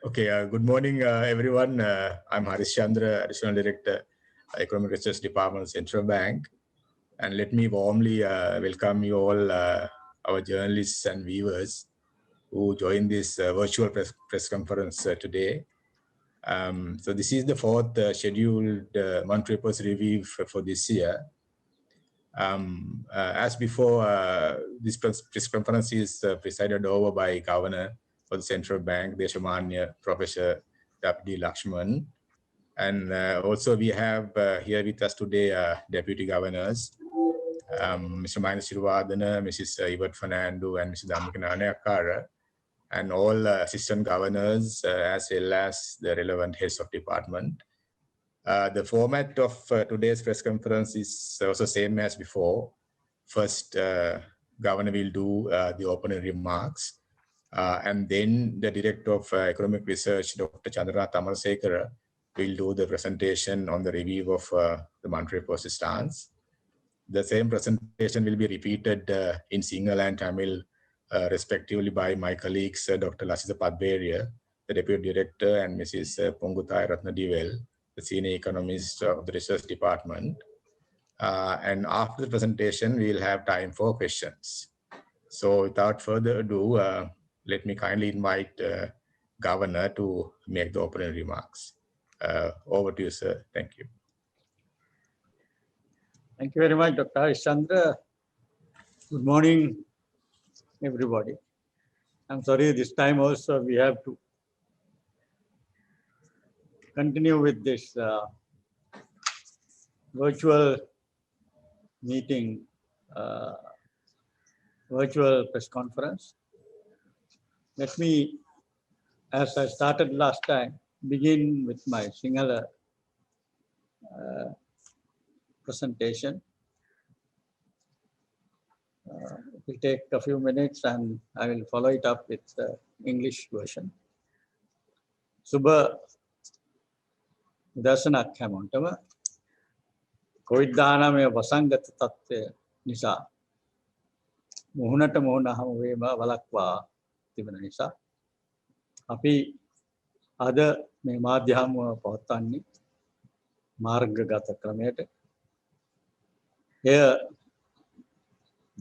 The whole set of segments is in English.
Okay, good morning, everyone. I'm Harish Chandra, Additional Director, Economic Research Department, Central Bank. And let me warmly welcome you all, our journalists and viewers who joined this virtual press conference today. So this is the fourth scheduled monetary policy review for this year. As before, this press conference is presided over by Governor for the Central Bank, Deshamanya Professor W. Lakshman. And also we have here with us today Deputy Governors, Mr. Maina Sirivadana, Mrs. Yvette Fernando, and Mr. Dhammika Nanayakara, and all assistant governors, as well as the relevant heads of department. The format of today's press conference is also same as before. First, Governor will do the opening remarks, and then the Director of Economic Research, Dr. Chandranath Amarasekara, will do the presentation on the review of the monetary policy stance. The same presentation will be repeated in Sinhala and Tamil, respectively, by my colleagues, Dr. Lasitha Padberia, the Deputy Director, and Mrs. Ponguthai Ratnadivel, the Senior Economist of the Research Department. And after the presentation, we'll have time for questions. So without further ado, let me kindly invite Governor to make the opening remarks. Over to you, sir. Thank you. Thank you very much, Dr. Harish Chandra. Good morning, everybody. I'm sorry, this time also we have to continue with this virtual meeting, virtual press conference. Let me, as I started last time, begin with my Sinhala presentation. It will take a few minutes and I will follow it up with the English version. Suba Dasanak Hamontama Koidana Vasangat Tate Nisa Muhunata Mohuna Hamwema Valakwa Tivana Nisa Api Ada Memadhyam Potani Marga Gata Kramete here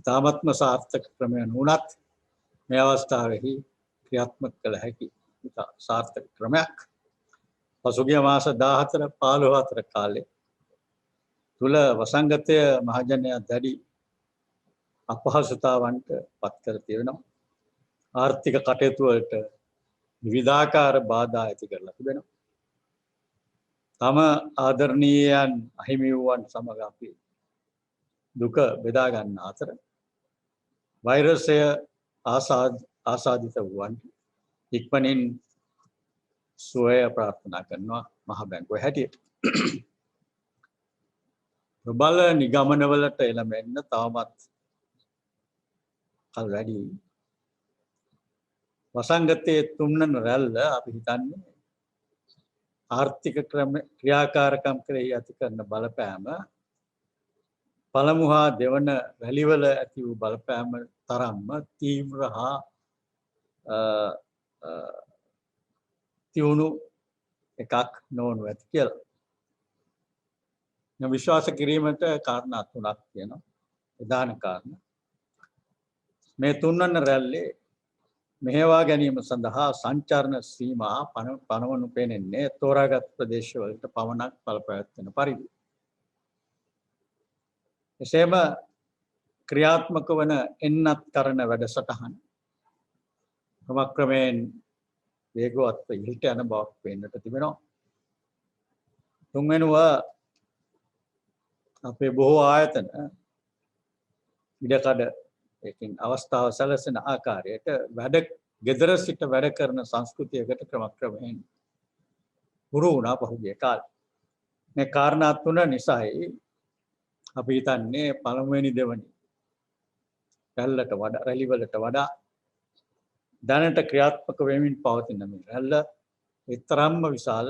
तामत्म सार्थक क्रमेण उन्नत में अवस्था रही क्रियात्मक कल है कि सार्थक क्रमයක් පසුගිය මාස 14 15 කාලේ තුල වසංගතය මහජනයා දැඩි අපහසුතාවන්ට පත් කර තිබෙනවා ආර්ථික කටයුතු වලට විවිධාකාර බාධා ඇති කරලා තිබෙනවා තම ආදරණීයයන් අහිමි වූවන් සමග අපි දුක බෙදා ගන්න අතර වෛරසය ආසාදිත වූවන් ඉක්මනින් සුවය ප්‍රාර්ථනා කරනවා මහ බැංකුව හැටියට ප්‍රබල නිගමනවලට එළඹෙන්න තවමත් කල් වැඩි වසංගතයේ තුන්වන රැල්ල අපි හිතන්නේ ආර්ථික ක්‍රියාකාරකම් කෙරෙහි ඇති කරන බලපෑම පළමු හා දෙවන රැලිවල ඇති වූ බලපෑම තරම්ම තීව්‍ර හා තියුණු එකක් නොවනු ඇති කියලා. මම විශ්වාස කිරීමට කාරණා තුනක් තියෙනවා. ප්‍රධාන කාරණා. මේ තුන්වන රැල්ලේ මෙහෙවා ගැනීම සඳහා සංචාරණ සීමා පනවනු පෙනෙන්නේ තෝරාගත් ප්‍රදේශවලට පමණක් බලපෑත්වෙන පරිදි. එසේම ක්‍රියාත්මක වන එන්නත් කරන වැඩසටහන ක්‍රමක්‍රමයෙන් වේගවත්ව ඉහළට යන බවක් පෙනෙන්නට තිබෙනවා. තුන්වෙනුව අපේ බොහෝ ආයතන ඉඩකඩ ඒකින් අවස්ථාව සැලසෙන ආකාරයට gedara සිට වැඩ කරන සංස්කෘතියකට ක්‍රමක්‍රමයෙන් හුරු වුණා පහුගිය කාලේ. මේ කාරණා තුන නිසායි අපි හිතන්නේ පළමුවෙනි දෙවනි රැලිවලට වඩා දැනට ක්‍රියාත්මක වෙමින් පවතින මේ රැල්ල විතරම්ම විශාල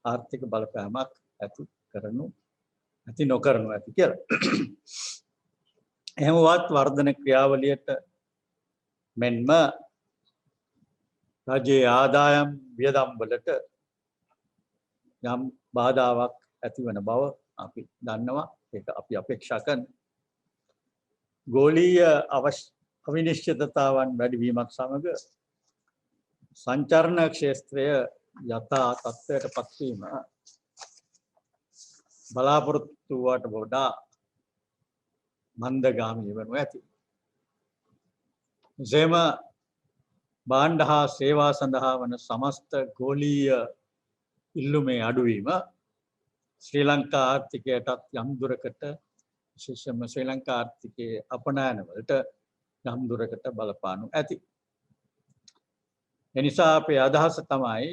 ආර්ථික බලපෑමක් ඇති නොකරනු ඇති කියලා. එහෙමවත් වර්ධන ක්‍රියාවලියට මෙන්ම රජයේ ආදායම් වියදම් වලට යම් බාධාවක් ඇතිවන බව අපි දන්නවා. ඒක අපි අපේක්ෂා කරන ගෝලීය අවිනිශ්චිතතාවන් වැඩිවීමත් සමග සංචාරණ ක්ෂේත්‍රය යථා තත්ත්වයට පත්වීම බලාපොරොත්තු වූවට වඩා මන්දගාමී වනු ඇති. එසේම භාණ්ඩ හා සේවා සඳහා වන සමස්ත ගෝලීය ඉල්ලුමේ අඩුවීම ශ්‍රී ලංකා ආර්ථිකයටත් යම් දුරකට විශේෂයෙන්ම ශ්‍රී ලංකා ආර්ථිකයේ අපනයන වලට යම් දුරකට බලපානු ඇති. එනිසා අපේ අදහස තමයි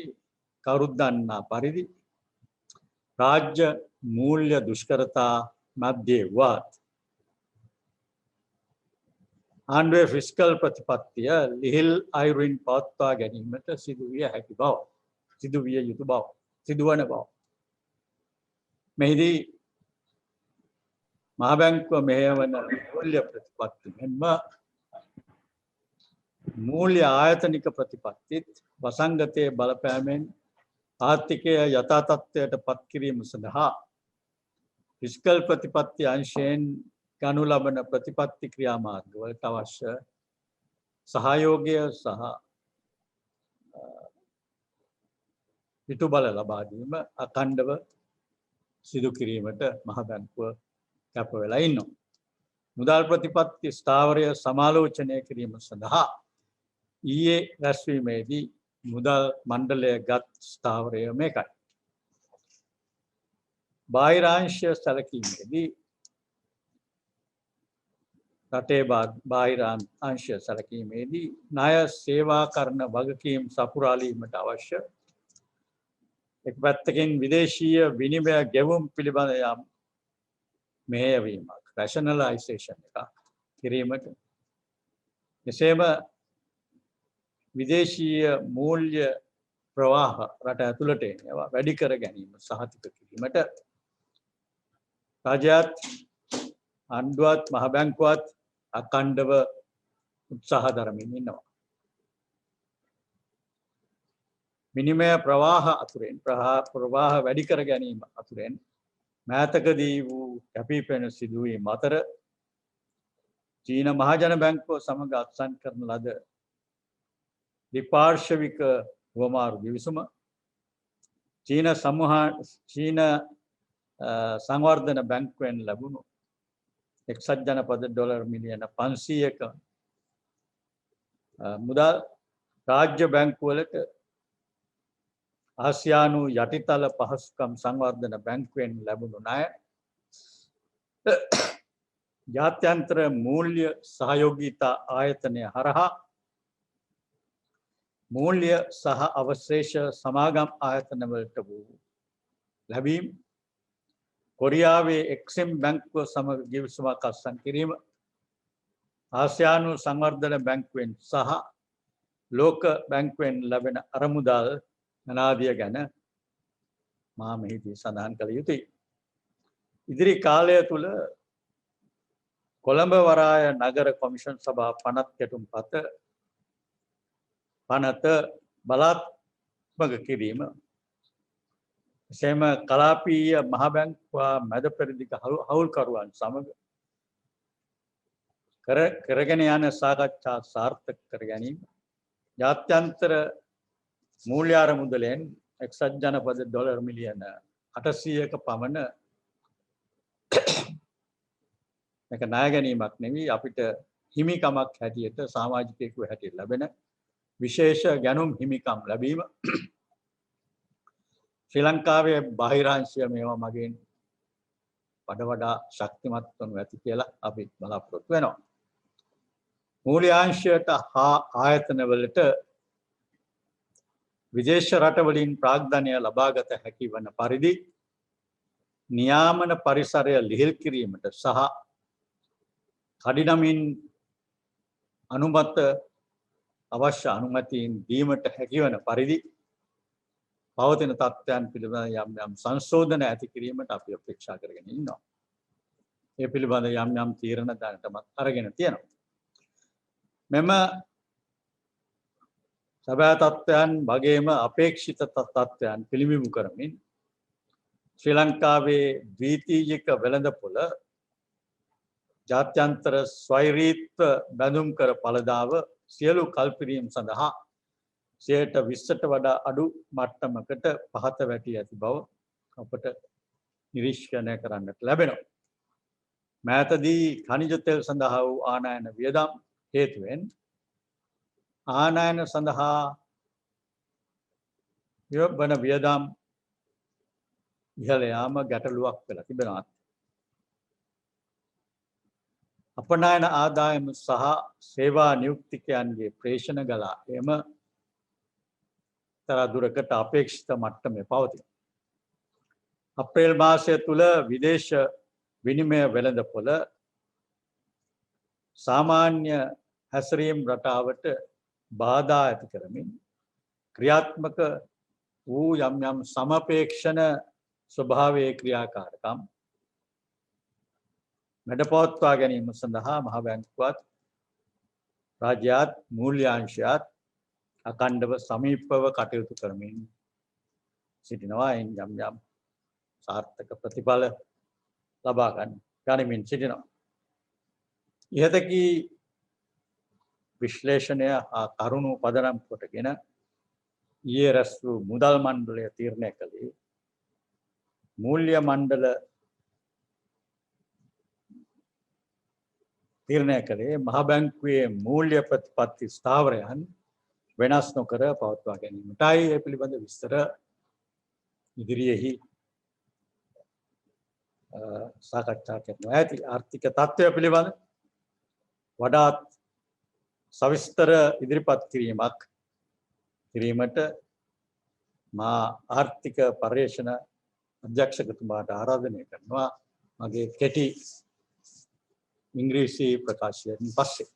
කවුරුත් දන්නා පරිදි රාජ්‍ය මූල්‍ය දුෂ්කරතා මැද්දේ වත් ආණ්ඩුවේ ෆිස්කල් ප්‍රතිපත්තිය ලිහිල් අයුරින් පවත්වා ගැනීමට සිදුවිය හැකි බව, සිදුවිය යුතු බව, සිදුවන බව. මෙහිදී මහ බැංකුව මෙහෙයවන මූල්‍ය ප්‍රතිපත්ති මෙන්ම මූල්‍ය ආයතනික ප්‍රතිපත්තිත් වසංගතයේ බලපෑමෙන් ආර්ථිකය යථා තත්ත්වයට පත් කිරීම සඳහා ෆිස්කල් ප්‍රතිපත්ති අංශයෙන් ගනු ලබන ප්‍රතිපත්ති ක්‍රියාමාර්ගවලට අවශ්‍ය සහයෝගය සහ පිටුබල ලබා දීම අඛණ්ඩව සිදු කිරීමට මහ බැංකුව කැප වෙලා ඉන්නවා. මුදල් ප්‍රතිපත්ති ස්ථාවරය සමාලෝචනය කිරීම සඳහා ඊයේ රැස්වීමේදී මුදල් මණ්ඩලය ගත් ස්ථාවරය මේකයි. බාහිරාංශය සැලකීමේදී රටේ බාහිරාංශය සැලකීමේදී ණය සේවා කරන වගකීම් සපුරාලීමට අවශ්‍ය එක් පැත්තකින් විදේශීය විනිමය ගෙවුම් පිළිබඳ යම් මෙහෙයවීමක් රැෂනලයිසේෂන් එක කිරීමට එසේම විදේශීය මූල්‍ය ප්‍රවාහ රට ඇතුළට එනවා වැඩි කර ගැනීම සහතික කිරීමට රජයත් ආණ්ඩුවත් මහ බැංකුවත් අඛණ්ඩව උත්සාහ දරමින් ඉන්නවා. විනිමය ප්‍රවාහ අතුරෙන් ප්‍රවාහ වැඩි කර ගැනීම අතුරෙන් මෑතකදී වූ කැපිපෙනෙන සිදුවීම් අතර චීන මහජන බැංකුව සමග අත්සන් කරන ලද ද්විපාර්ශ්වික හුවමාරු ගිවිසුම චීන සංවර්ධන බැංකුවෙන් ලැබුණු එක්සත් ජනපද ඩොලර් මිලියන 500ක මුදල් රාජ්‍ය බැංකුවලට ආසියානු යටිතල පහසුකම් සංවර්ධන බැංකුවෙන් ලැබුණු ණය ජාත්‍යන්තර මූල්‍ය සහයෝගීතා ආයතනය හරහා මූල්‍ය සහ අවශේෂ සමාගම් ආයතනවලට වූ ලැබීම් කොරියාවේ එක්සිම් බැංකුව සමග ගිවිසුමක් අත්සන් කිරීම ආසියානු සංවර්ධන බැංකුවෙන් සහ ලෝක බැංකුවෙන් ලැබෙන අරමුදල් අනාදිය ගැන මා මෙහිදී සඳහන් කළ යුතුයි. ඉදිරි කාලය තුල කොළඹ වරාය නගර කොමිෂන් සභා පනත් කෙටුම්පත පනත බලාත්මක කිරීම එසේම කලාපීය මහ බැංකුව මැද පෙරදිග හවුල්කරුවන් සමග කරගෙන යන සාකච්ඡා සාර්ථක කර ගැනීම ජාත්‍යන්තර මූල්‍ය අරමුදලෙන් එක්සත් ජනපද ඩොලර් මිලියන 800ක පමණ මේක ණය ගැනීමක් නෙවෙයි අපිට හිමිකමක් හැටියට සමාජිකයෙකු හැටියට ලැබෙන විශේෂ ගැනුම් හිමිකම් ලැබීම ශ්‍රී ලංකාවේ බාහිරාංශය මේවා මගින් වඩා ශක්තිමත් වනු ඇති කියලා අපි බලාපොරොත්තු වෙනවා. මූල්‍යාංශයට හා ආයතනවලට විදේශ රටවලින් ප්‍රාග්ධනය ලබාගත හැකි වන පරිදි නියාමන පරිසරය ලිහිල් කිරීමට සහ කඩිනමින් අවශ්‍ය අනුමැතීන් දීමට හැකිවන පරිදි පවතින තත්ත්වයන් පිළිබඳ යම් සංශෝධන ඇති කිරීමට අපි අපේක්ෂා කරගෙන ඉන්නවා. ඒ පිළිබඳ යම් තීරණ දැනටමත් අරගෙන තියෙනවා. මෙම සැබෑ තත්ත්වයන් වගේම අපේක්ෂිත තත්ත්වයන් පිළිබිඹු කරමින් ශ්‍රී ලංකාවේ ද්විතීයික වෙළඳපොළ ජාත්‍යන්තර ස්වෛරීත්ව බැඳුම් කර ඵලදාව සියලු කල්පිරීම් සඳහා 20%ට වඩා අඩු මට්ටමකට පහත වැටි ඇති බව අපට නිරීක්ෂණය කරන්නට ලැබෙනවා. මෑතදී ඛනිජ තෙල් සඳහා වූ ආනයන වියදම් හේතුවෙන් ආනයන සඳහා වන වියදම් ඉහළ යාම ගැටලුවක් වෙලා තිබෙනවා. අපනයන ආදායම සහ සේවා නියුක්තිකයන්ගේ ප්‍රේෂණ ගලා එම තර දුරකට අපේක්ෂිත මට්ටමේ පවතී. අප්‍රේල් මාසය තුල විදේශ විනිමය වෙළඳපොළ සාමාන්‍ය හැසිරීම් රටාවට බාධා ඇති කරමින් ක්‍රියාත්මක වූ යම් යම් සමපේක්ෂණ ස්වභාවයේ ක්‍රියාකාරකම් මැඩපවත්වා ගැනීම සඳහා මහ බැංකුවත් රාජ්‍යයත් මූල්‍යාංශයත් අඛණ්ඩව සමීපව කටයුතු කරමින් සිටිනවා. යම් යම් සාර්ථක ප්‍රතිඵල ලබා ගනිමින් සිටිනවා. ඉහතකී විශ්ලේෂණය කරුණු පදනම් කොටගෙන ඊයේ රැස් වූ මුදල් මණ්ඩලය තීරණය කළේ මූල්‍ය මණ්ඩල තීරණය කළේ මහ බැංකුවේ මූල්‍ය ප්‍රතිපත්ති ස්ථාවරයන් වෙනස් නොකර පවත්වා ගැනීමටයි. ඒ පිළිබඳ විස්තර ඉදිරියේහි සාකච්ඡා කරනවා. ඇති ආර්ථික තත්ත්වය පිළිබඳ වඩාත් සවිස්තර ඉදිරිපත් කිරීමට මා ආර්ථික පර්යේෂණ අධ්‍යක්ෂකතුමාට ආරාධනය කරනවා. මගේ කෙටි ඉංග්‍රීසි ප්‍රකාශයෙන් පස්සේ.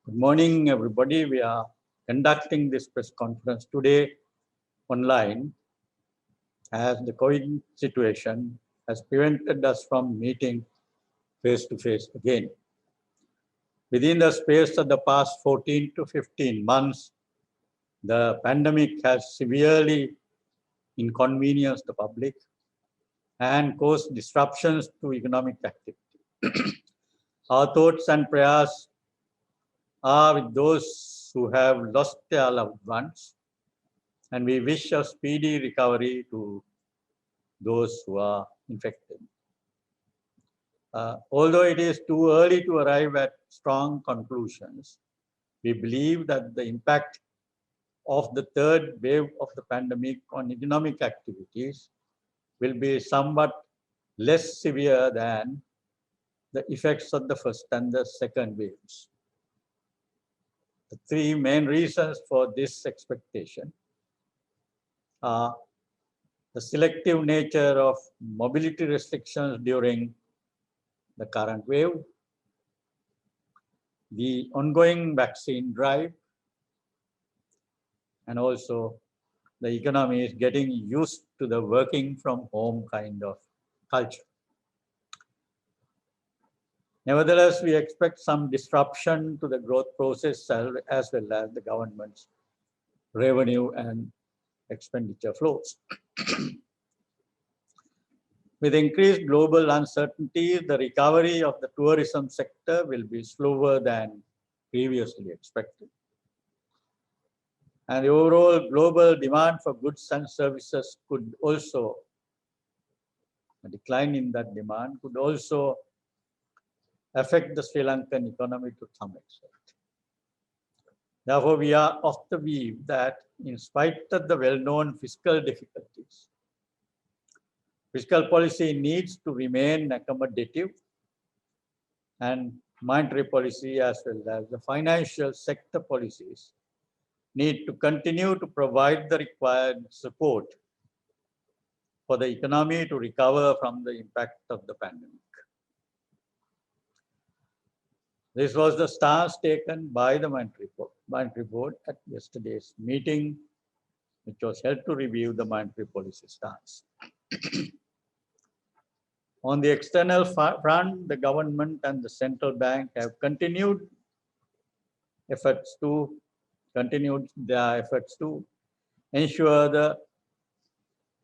Good morning, everybody. We are conducting this press conference today online as the COVID situation has prevented us from meeting face to face again. Within the space of the past 14 to 15 months, the pandemic has severely inconvenienced the public and caused disruptions to economic activity. Our thoughts and prayers are with those who have lost their loved ones, and we wish a speedy recovery to those who are infected. Although it is too early to arrive at strong conclusions, we believe that the impact of the third wave of the pandemic on economic activities will be somewhat less severe than the effects of the first and the second waves. The three main reasons for this expectation are the selective nature of mobility restrictions during the current wave, the ongoing vaccine drive, and also the economy is getting used to the working from home kind of culture. Nevertheless, we expect some disruption to the growth process as well as the government's revenue and expenditure flows. With increased global uncertainty, the recovery of the tourism sector will be slower than previously expected. And the overall global demand for goods and services could also, a decline in that demand could also affect the Sri Lankan economy to some extent. Therefore, we are of the view that in spite of the well-known fiscal difficulties, fiscal policy needs to remain accommodative, and monetary policy as well as the financial sector policies need to continue to provide the required support for the economy to recover from the impact of the pandemic. This was the stance taken by the Monetary Board at yesterday's meeting, which was held to review the monetary policy stance. On the external front, the government and the central bank have continued efforts to continued their efforts to ensure the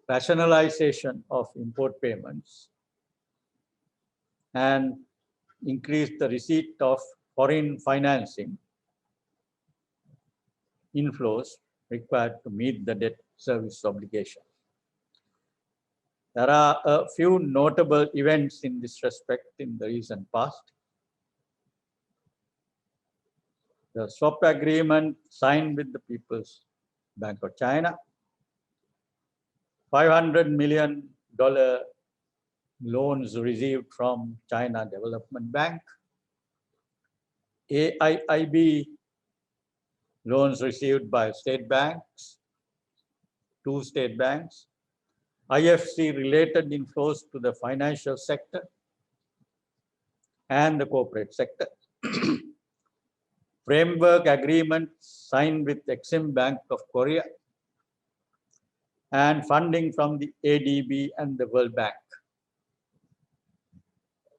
rationalization of import payments and increase the receipt of foreign financing inflows required to meet the debt service obligation. There are a few notable events in this respect in the recent past. The swap agreement signed with the People's Bank of China, $500 million loans received from China Development Bank, AIIB loans received by state banks, 2 state banks, IFC related inflows to the financial sector and the corporate sector, framework agreement signed with Exim Bank of Korea, and funding from the ADB and the World Bank.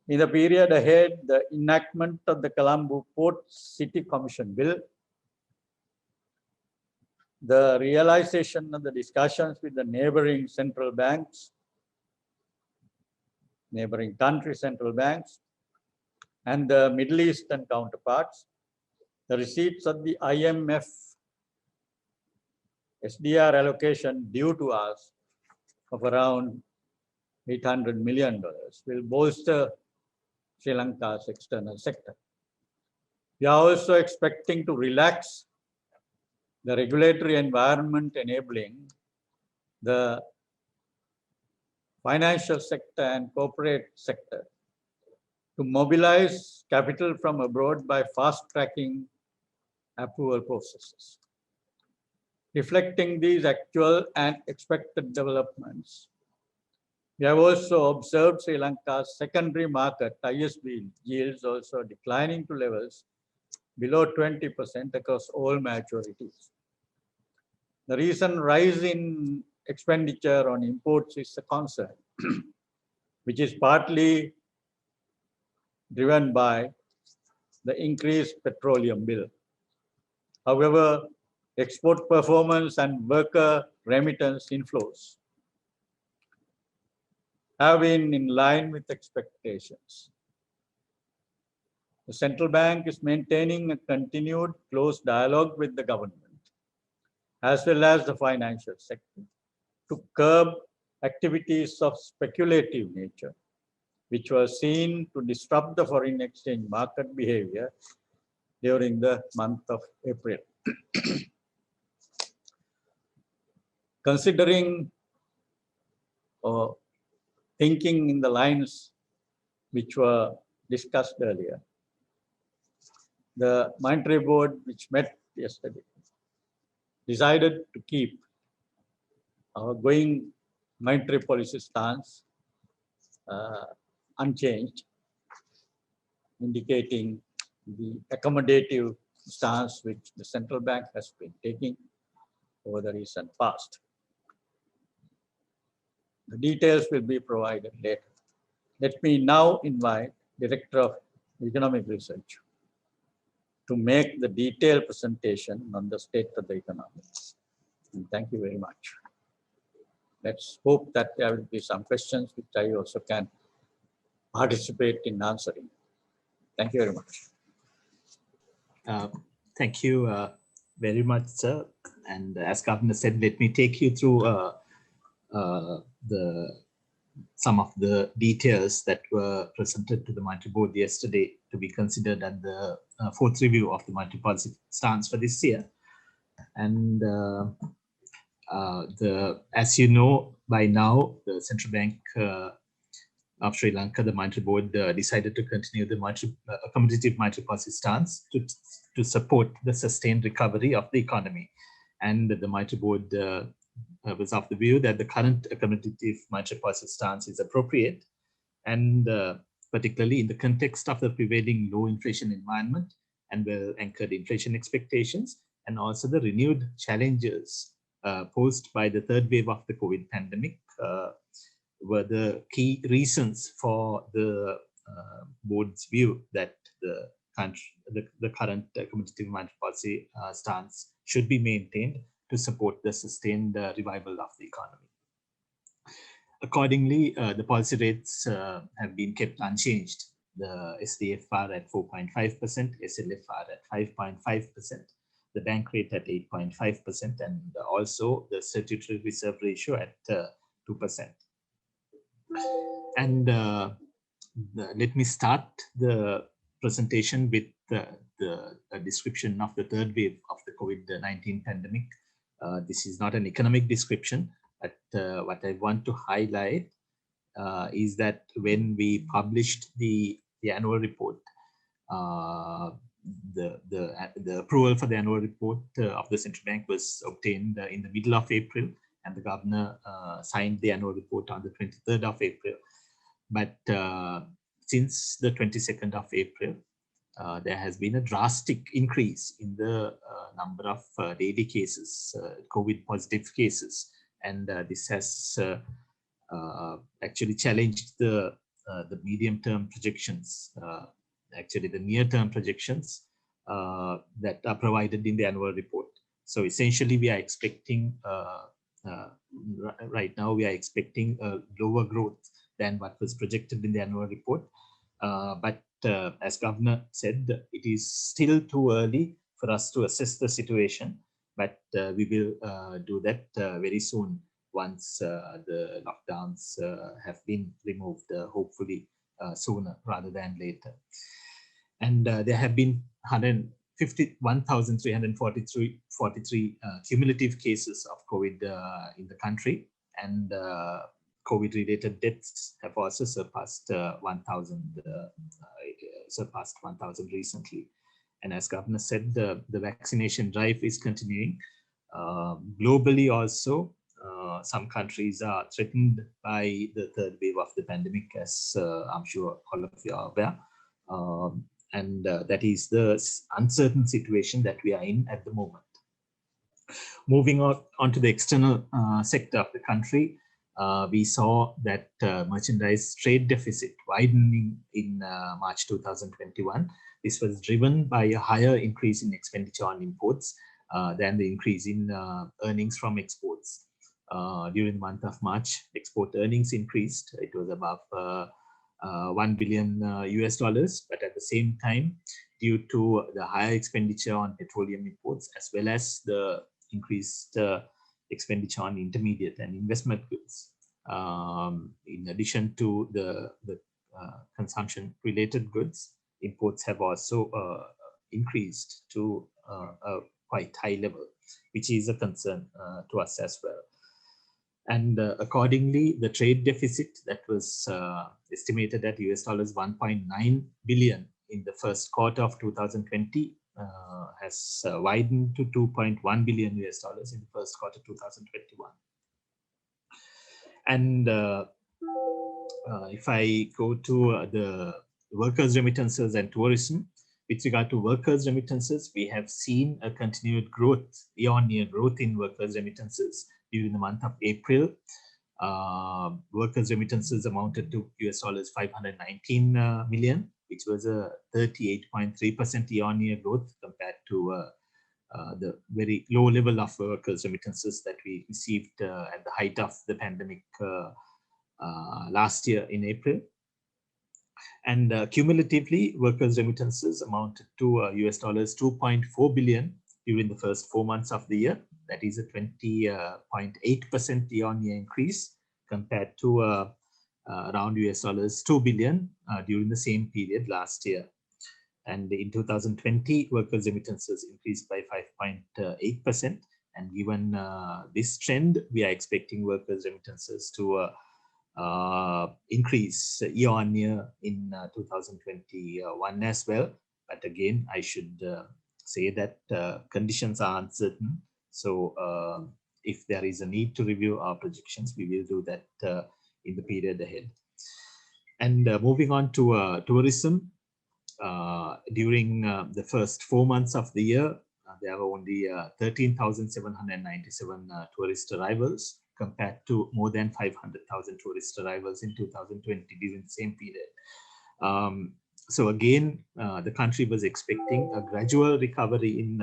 In the period ahead, the enactment of the Colombo Port City Commission Bill, the realization of the discussions with the neighboring central banks, neighboring country central banks, and the Middle Eastern counterparts, the receipts of the IMF SDR allocation due to us of around $800 million will bolster Sri Lanka's external sector. We are also expecting to relax the regulatory environment enabling the financial sector and corporate sector to mobilize capital from abroad by fast-tracking approval processes. Reflecting these actual and expected developments, we have also observed Sri Lanka's secondary market ISB yields also declining to levels below 20% across all maturities. The recent rise in expenditure on imports is a concern, which is partly driven by the increased petroleum bill. However, export performance and worker remittance inflows have been in line with expectations. The central bank is maintaining a continued close dialogue with the government, as well as the financial sector, to curb activities of speculative nature, which were seen to disrupt the foreign exchange market behavior during the month of April. Considering or thinking in the lines which were discussed earlier, the Monetary Board, which met yesterday, decided to keep our going monetary policy stance unchanged, indicating the accommodative stance which the central bank has been taking over the recent past. The details will be provided later. Let me now invite Director of Economic Research to make the detailed presentation on the state of the economy. And thank you very much. Let's hope that there will be some questions which I also can participate in answering. Thank you very much. Thank you very much, sir. And as Governor said, let me take you through some of the details that were presented to the Monetary Board yesterday to be considered at the fourth review of the monetary policy stance for this year. And as you know by now, the Central Bank of Sri Lanka, the Monetary Board, decided to continue the accommodative monetary policy stance to support the sustained recovery of the economy. And the Monetary Board was of the view that the current accommodative monetary policy stance is appropriate, and particularly in the context of the prevailing low inflation environment and well-anchored inflation expectations, and also the renewed challenges posed by the third wave of the COVID pandemic were the key reasons for the board's view that the the current accommodative monetary policy stance should be maintained to support the sustained revival of the economy. Accordingly, the policy rates have been kept unchanged. The SDFR at 4.5%, SLFR at 5.5%, the bank rate at 8.5%, and also the statutory reserve ratio at 2%. And let me start the presentation with the description of the third wave of the COVID-19 pandemic. This is not an economic description, but what I want to highlight is that when we published the annual report, the approval for the annual report of the central bank was obtained in the middle of April, and the governor signed the annual report on the 23rd of April. But since the 22nd of April, there has been a drastic increase in the number of daily cases, COVID positive cases, and this has actually challenged the medium-term projections, actually the near-term projections that are provided in the annual report. So essentially, we are expecting right now we are expecting a lower growth than what was projected in the annual report. But as Governor said, it is still too early for us to assess the situation, but we will do that very soon once the lockdowns have been removed, hopefully sooner rather than later. And there have been 151,343 cumulative cases of COVID in the country, and COVID-related deaths have also surpassed 1,000 recently. And as Governor said, the vaccination drive is continuing. Globally also, some countries are threatened by the third wave of the pandemic, as I'm sure all of you are aware. And that is the uncertain situation that we are in at the moment. Moving on to the external sector of the country, we saw that merchandise trade deficit widening in March 2021. This was driven by a higher increase in expenditure on imports than the increase in earnings from exports. During the month of March, export earnings increased. It was above $1 billion US, but at the same time, due to the higher expenditure on petroleum imports, as well as the increased expenditure on intermediate and investment goods, in addition to the consumption-related goods, imports have also increased to a quite high level, which is a concern to us as well. And accordingly, the trade deficit that was estimated at US $1.9 billion in the first quarter of 2020 has widened to $2.1 billion US in the first quarter 2021. And if I go to the workers' remittances and tourism, with regard to workers' remittances, we have seen a continued growth, year-on-year growth in workers' remittances during the month of April. Workers' remittances amounted to US $519 million, which was a 38.3% year-on-year growth compared to the very low level of workers' remittances that we received at the height of the pandemic last year in April. And cumulatively, workers' remittances amounted to US $2.4 billion during the first 4 months of the year. That is a 20.8% year-on-year increase compared to around US $2 billion during the same period last year. And in 2020, workers' remittances increased by 5.8%. And given this trend, we are expecting workers' remittances to increase year-on-year in 2021 as well. But again, I should say that conditions are uncertain. So if there is a need to review our projections, we will do that in the period ahead. And moving on to tourism, during the first 4 months of the year, there were only 13,797 tourist arrivals compared to more than 500,000 tourist arrivals in 2020 during the same period. So again, the country was expecting a gradual recovery in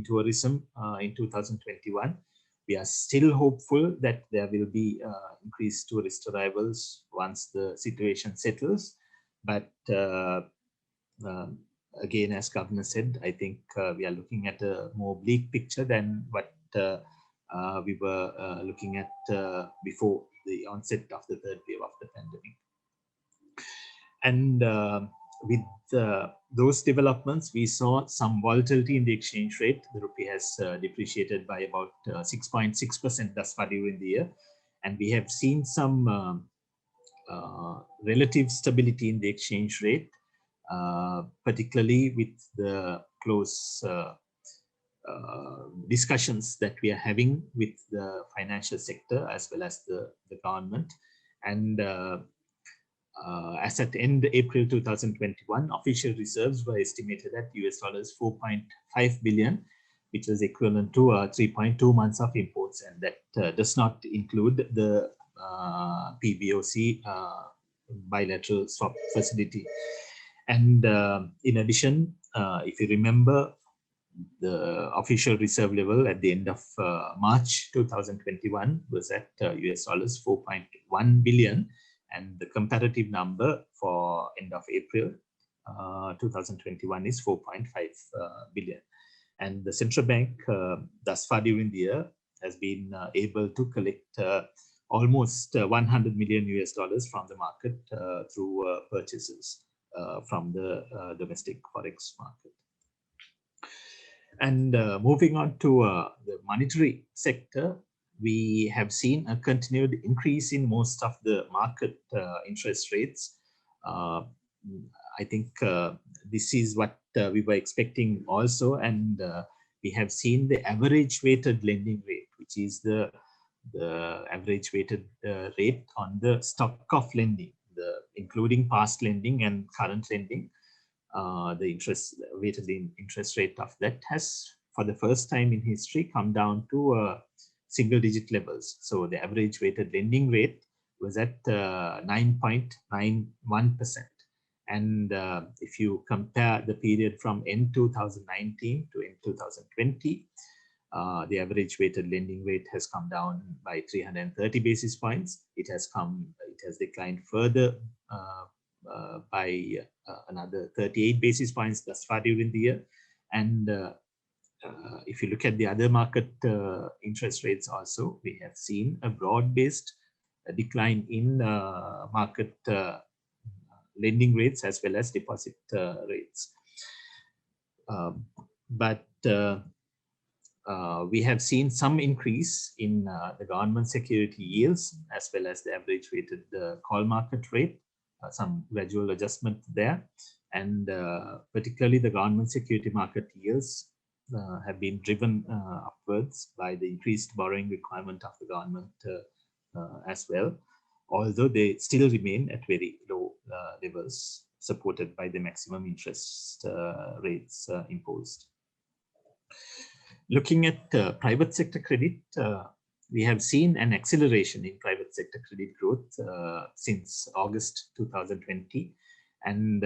tourism in 2021. We are still hopeful that there will be increased tourist arrivals once the situation settles. But again, as Governor said, I think we are looking at a more bleak picture than what we were looking at before the onset of the third wave of the pandemic. And with those developments, we saw some volatility in the exchange rate. The rupee has depreciated by about 6.6% thus far during the year. And we have seen some relative stability in the exchange rate, particularly with the close discussions that we are having with the financial sector as well as the government. And as at end April 2021, official reserves were estimated at $4.5 billion, which was equivalent to 3.2 months of imports, and that does not include the PBOC bilateral swap facility. And in addition, if you remember, the official reserve level at the end of March 2021 was at $4.1 billion. And the comparative number for end of April 2021 is 4.5 billion. And the central bank thus far during the year has been able to collect almost $100 million from the market through purchases from the domestic forex market. And moving on to the monetary sector, we have seen a continued increase in most of the market interest rates. I think this is what we were expecting also, and we have seen the average weighted lending rate, which is the average weighted rate on the stock of lending, including past lending and current lending. The weighted interest rate of that has, for the first time in history, come down to single-digit levels. So the average weighted lending rate was at 9.91%. And if you compare the period from end 2019 to end 2020, the average weighted lending rate has come down by 330 basis points. It has declined further by another 38 basis points thus far during the year. And if you look at the other market interest rates also, we have seen a broad-based decline in market lending rates as well as deposit rates. But we have seen some increase in the government security yields as well as the average weighted call market rate, some gradual adjustment there. And particularly the government security market yields have been driven upwards by the increased borrowing requirement of the government as well, although they still remain at very low levels, supported by the maximum interest rates imposed. Looking at private sector credit, we have seen an acceleration in private sector credit growth since August 2020. And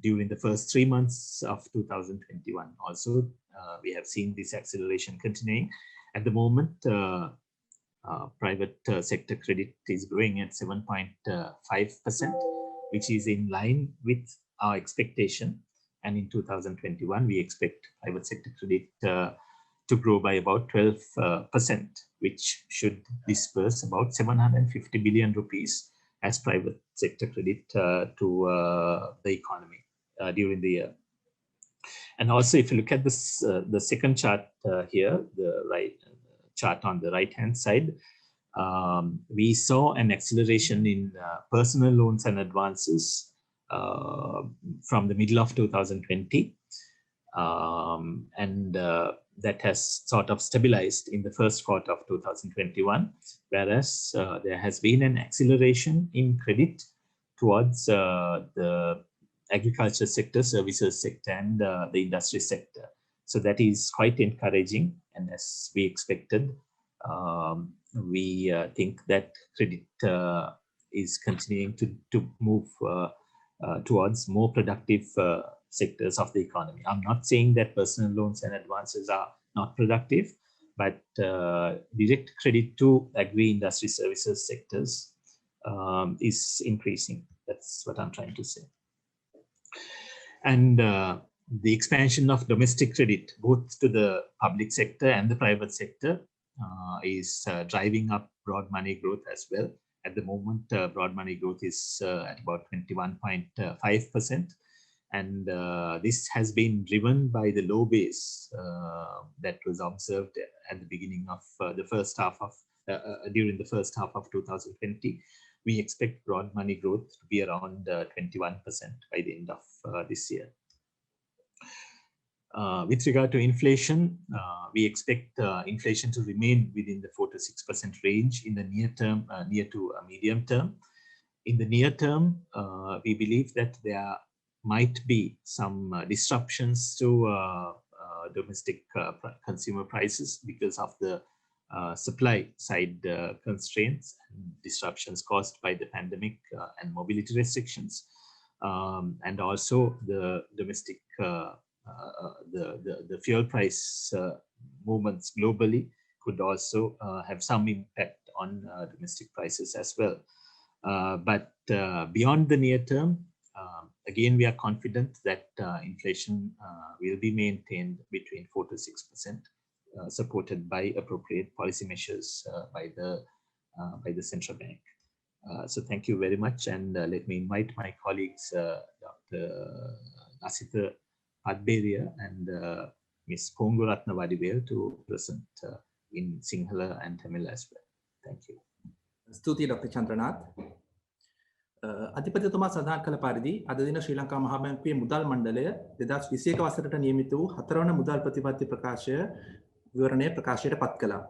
during the first 3 months of 2021 also, we have seen this acceleration continuing. At the moment, private sector credit is growing at 7.5%, which is in line with our expectation. And in 2021, we expect private sector credit to grow by about 12%, which should disperse about 750 billion rupees as private sector credit to the economy during the year. And also, if you look at this, the second chart here, the chart on the right-hand side, we saw an acceleration in personal loans and advances from the middle of 2020. And that has sort of stabilized in the first quarter of 2021, whereas there has been an acceleration in credit towards the agriculture sector, services sector, and the industry sector. So that is quite encouraging. And as we expected, we think that credit is continuing to move towards more productive sectors of the economy. I'm not saying that personal loans and advances are not productive, but direct credit to agri-industry services sectors is increasing. That's what I'm trying to say. And the expansion of domestic credit, both to the public sector and the private sector, is driving up broad money growth as well. At the moment, broad money growth is at about 21.5%. And this has been driven by the low base that was observed at the beginning of the first half of, during the first half of 2020. We expect broad money growth to be around 21% by the end of this year. With regard to inflation, we expect inflation to remain within the 4 to 6% range in the near term, near to medium term. In the near term, we believe that there might be some disruptions to domestic consumer prices because of the supply side constraints and disruptions caused by the pandemic and mobility restrictions, and also the domestic the fuel price movements globally could also have some impact on domestic prices as well. But beyond the near term, again, we are confident that inflation will be maintained between 4 to 6%, supported by appropriate policy measures by the central bank. So thank you very much, and let me invite my colleagues, Dr. Nasitha Padberia and Ms. Pongoratna Vadivel, to present in Sinhala and Tamil as well. Thank you. Stuti Dr. Chandranath. අධිපතිතුමා සඳහන් කළ පරිදි අද දින ශ්‍රී ලංකා මහා බැංකුවේ මුදල් මණ්ඩලය 2021 වසරට නියමිත වූ 4 වන මුදල් ප්‍රතිපත්ති ප්‍රකාශය විවරණය ප්‍රකාශයට පත් කළා.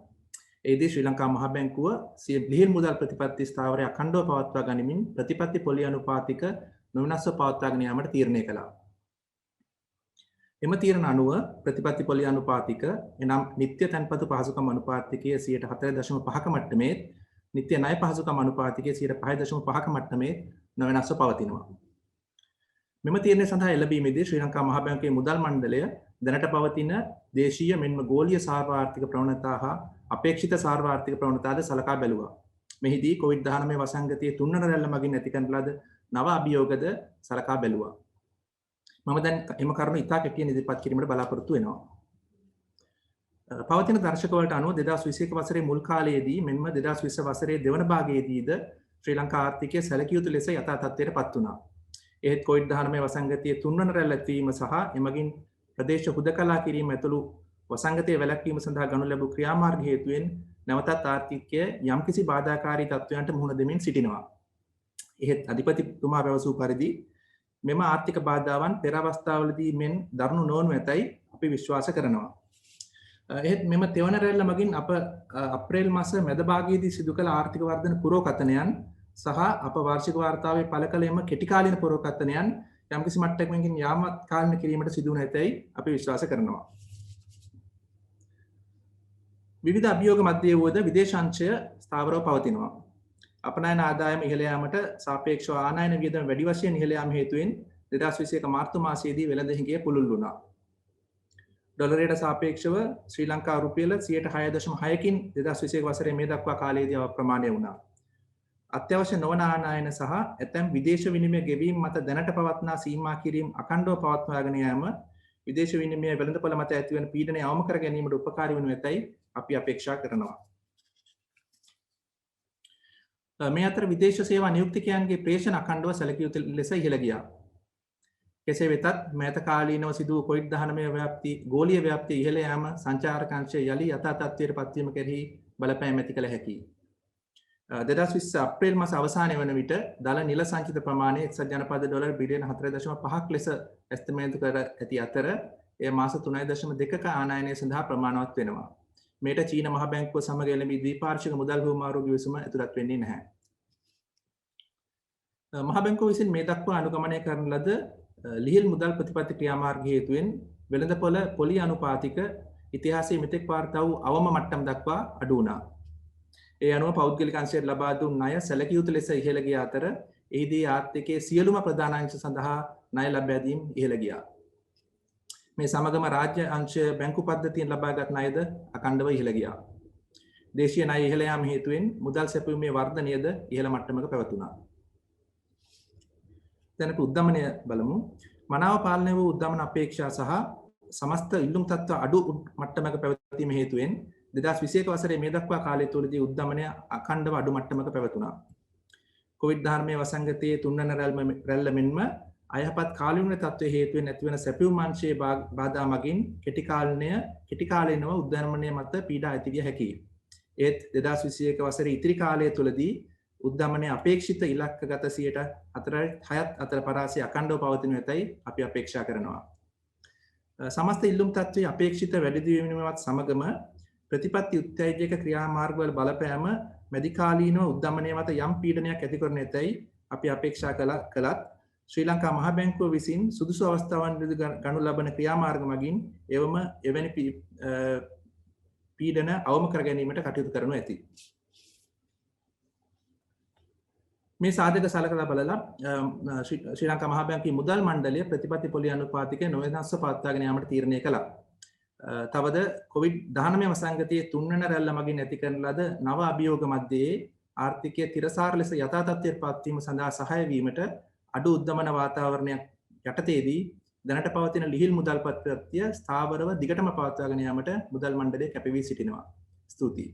එෙහිදී ශ්‍රී ලංකා මහා බැංකුව සිය ලිහිල් මුදල් ප්‍රතිපත්ති ස්ථාවරය අඛණ්ඩව පවත්වා ගනිමින් ප්‍රතිපත්ති පොලි අනුපාතික නොවෙනස්ව පවත්වාගෙන යාමට තීරණය කළා. එම තීරණ අනුව ප්‍රතිපත්ති පොලි අනුපාතික එනම් නිත්‍ය තන්පතු පහසුකම් අනුපාතිකයේ 4.5ක මට්ටමේ නිත්‍ය ණය පහසුකම් අනුපාතිකයේ 5.5ක මට්ටමේ නොවෙනස්ව පවතිනවා. මෙම තීරණය සඳහා එළඹීමේදී ශ්‍රී ලංකා මහා බැංකුවේ මුදල් මණ්ඩලය දැනට පවතින දේශීය මෙන්ම ගෝලීය සාර්වාර්ථික ප්‍රවණතා හා අපේක්ෂිත සාර්වාර්ථික ප්‍රවණතාද සලකා බැලුවා. මෙහිදී COVID-19 වසංගතයේ තුන්වන රැල්ල මගින් ඇති කරන ලද නව අභියෝගද සලකා බැලුවා. මම දැන් එම කරුණු ඉතා කෙටියෙන් ඉදිරිපත් කිරීමට බලාපොරොත්තු වෙනවා. පවතින දර්ශක වලට අනුව 2021 වසරේ මුල් කාලයේදී මෙන්ම 2020 වසරේ දෙවන භාගයේදීද ශ්‍රී ලංකා ආර්ථිකය සැලකිය යුතු ලෙස යථා තත්ත්වයට පත් වුණා. එහෙත් COVID-19 වසංගතයේ තුන්වන රැල්ල ඇතිවීම සහ එමගින් ප්‍රදේශ හුදකලා කිරීම ඇතුළු වසංගතයේ වැළැක්වීම සඳහා ගනු ලැබූ ක්‍රියාමාර්ග හේතුවෙන් නැවතත් ආර්ථිකය යම්කිසි බාධාකාරී තත්ත්වයන්ට මුහුණ දෙමින් සිටිනවා. එහෙත් අධිපතිතුමා පැවසූ පරිදි මෙම ආර්ථික බාධාවන් පෙර අවස්ථාවලදී මෙන් දරුණු නොවනු ඇතැයි අපි විශ්වාස කරනවා. එහෙත් මෙම තෙවන රැල්ල මගින් අප අප්‍රේල් මාස මැද භාගයේදී සිදු කළ ආර්ථික වර්ධන පුරෝකථනයන් සහ අප වාර්ෂික වාර්තාවේ පළ කළ එම කෙටි කාලීන පුරෝකථනයන් යම්කිසි මට්ටමකින් යාමත් කාලීන කිරීමට සිදු වන ඇතැයි අපි විශ්වාස කරනවා. විවිධ අභියෝග මැද්දේ වුවද විදේශ අංශය ස්ථාවරව පවතිනවා. අපනයන ආදායම ඉහළ යාමට සාපේක්ෂව ආනයන වියදම වැඩි වශයෙන් ඉහළ යාම හේතුවෙන් 2021 මාර්තු මාසයේදී වෙළඳ හිඟය පුළුල් වුණා. ඩොලරයට සාපේක්ෂව ශ්‍රී ලංකා රුපියල 6.6කින් 2021 වසරේ මේ දක්වා කාලයේදී අප්‍රමාණය වුණා. අත්‍යවශ්‍ය නොවන ආනයන සහ ඇතැම් විදේශ විනිමය ගෙවීම් මත දැනට පවත්නා සීමා කිරීම අඛණ්ඩව පවත්වාගෙන යාම විදේශ විනිමය වෙළඳපොළ මත ඇතිවන පීඩනය අවම කර ගැනීමට උපකාරී වනු ඇතැයි අපි අපේක්ෂා කරනවා. මේ අතර විදේශ සේවා නියුක්තිකයන්ගේ ප්‍රේෂණ අඛණ්ඩව සැලකිය යුතු ලෙස ඉහළ ගියා. කෙසේ වෙතත් මෑත කාලීනව සිදු වූ COVID-19 ව්‍යාප්ති ගෝලීය ව්‍යාප්තිය ඉහළ යාම සංචාරක අංශය යලි යථා තත්ත්වයට පත්වීම කෙරෙහි බලපෑම් ඇති කළ හැකියි. 2020 අප්‍රේල් මාස අවසානයේ වන විට දල නිල සංචිත ප්‍රමාණය එක්සත් ජනපද ඩොලර් බිලියන 4.5ක් ලෙස ඇස්තමේන්තු කර ඇති අතර එය මාස 3.2ක ආනයනය සඳහා ප්‍රමාණවත් වෙනවා. මේට චීන මහ බැංකුව සමග එළඹි ද්විපාර්ශ්වික මුදල් හුවමාරු ගිවිසුම ඇතුළත් වෙන්නේ නැහැ. මහ බැංකුව විසින් මේ දක්වා අනුගමනය කරන ලද ලිහිල් මුදල් ප්‍රතිපත්ති ක්‍රියාමාර්ග හේතුවෙන් වෙළඳපොළ පොලි අනුපාතික ඉතිහාසයේ මෙතෙක් වාර්තා වූ අවම මට්ටම් දක්වා අඩු වුණා. ඒ අනුව පෞද්ගලික අංශයට ලබා දුන් ණය සැලකිය යුතු ලෙස ඉහළ ගිය අතර එහිදී ආර්ථිකයේ සියලුම ප්‍රධාන අංශ සඳහා ණය ලබා දීම් ඉහළ ගියා. මේ සමගම රාජ්‍ය අංශ බැංකු පද්ධතියෙන් ලබාගත් ණයද අඛණ්ඩව ඉහළ ගියා. දේශීය ණය ඉහළ යාම හේතුවෙන් මුදල් සැපයීමේ වර්ධනයද ඉහළ මට්ටමක පැවතුණා. දැන් අපි උද්දමනය බලමු. මනාව පාලනය වූ උද්දමන අපේක්ෂා සහ සමස්ත ඉල්ලුම් තත්ත්ව අඩු මට්ටමක පැවතීම හේතුවෙන් 2021 වසරේ මේ දක්වා කාලය තුලදී උද්දමනය අඛණ්ඩව අඩු මට්ටමක පැවතුණා. COVID-19 වසංගතයේ තුන්වන රැල්ල මෙන්ම අයහපත් කාලීන තත්ත්වයේ හේතුවෙන් ඇතිවන සැපයුම් අංශයේ බාධා මගින් කෙටි කාලීනව උද්දමනය මත පීඩා ඇති විය හැකියි. ඒත් 2021 වසරේ ඉතිරි කාලය තුලදී උද්දමනයේ අපේක්ෂිත ඉලක්කගත 4.6 අතර පරාසය අඛණ්ඩව පවතිනු ඇතැයි අපි අපේක්ෂා කරනවා. සමස්ත ඉල්ලුම් තත්ත්වයේ අපේක්ෂිත වැඩි දියුණුවත් සමගම ප්‍රතිපත්ති උත්තේජක ක්‍රියාමාර්ගවල බලපෑම මැදිකාලීනව උද්දමනය මත යම් පීඩනයක් ඇති කරන ඇතැයි අපි අපේක්ෂා කළත් ශ්‍රී ලංකා මහා බැංකුව විසින් සුදුසු අවස්ථාවන්වලදී ගනු ලබන ක්‍රියාමාර්ග මගින් එවැනි පීඩන අවම කර ගැනීමට කටයුතු කරනු ඇති. මේ සාධක සලකලා බලලා ශ්‍රී ලංකා මහා බැංකුවේ මුදල් මණ්ඩලය ප්‍රතිපත්ති පොලි අනුපාතික නොවෙනස්ව පවත්වාගෙන යාමට තීරණය කළා. තවද COVID-19 වසංගතයේ තුන්වන රැල්ල මගින් ඇති කරන ලද නව අභියෝග මැදයේ ආර්ථිකයේ තිරසාර ලෙස යථා තත්ත්වයට පත්වීම සඳහා සහාය වීමට අඩු උද්දමන වාතාවරණයක් යටතේදී දැනට පවතින ලිහිල් මුදල් පත්‍රත්‍ය ස්ථාවරව දිගටම පවත්වාගෙන යාමට මුදල් මණ්ඩලය කැප වී සිටිනවා. ස්තුතියි.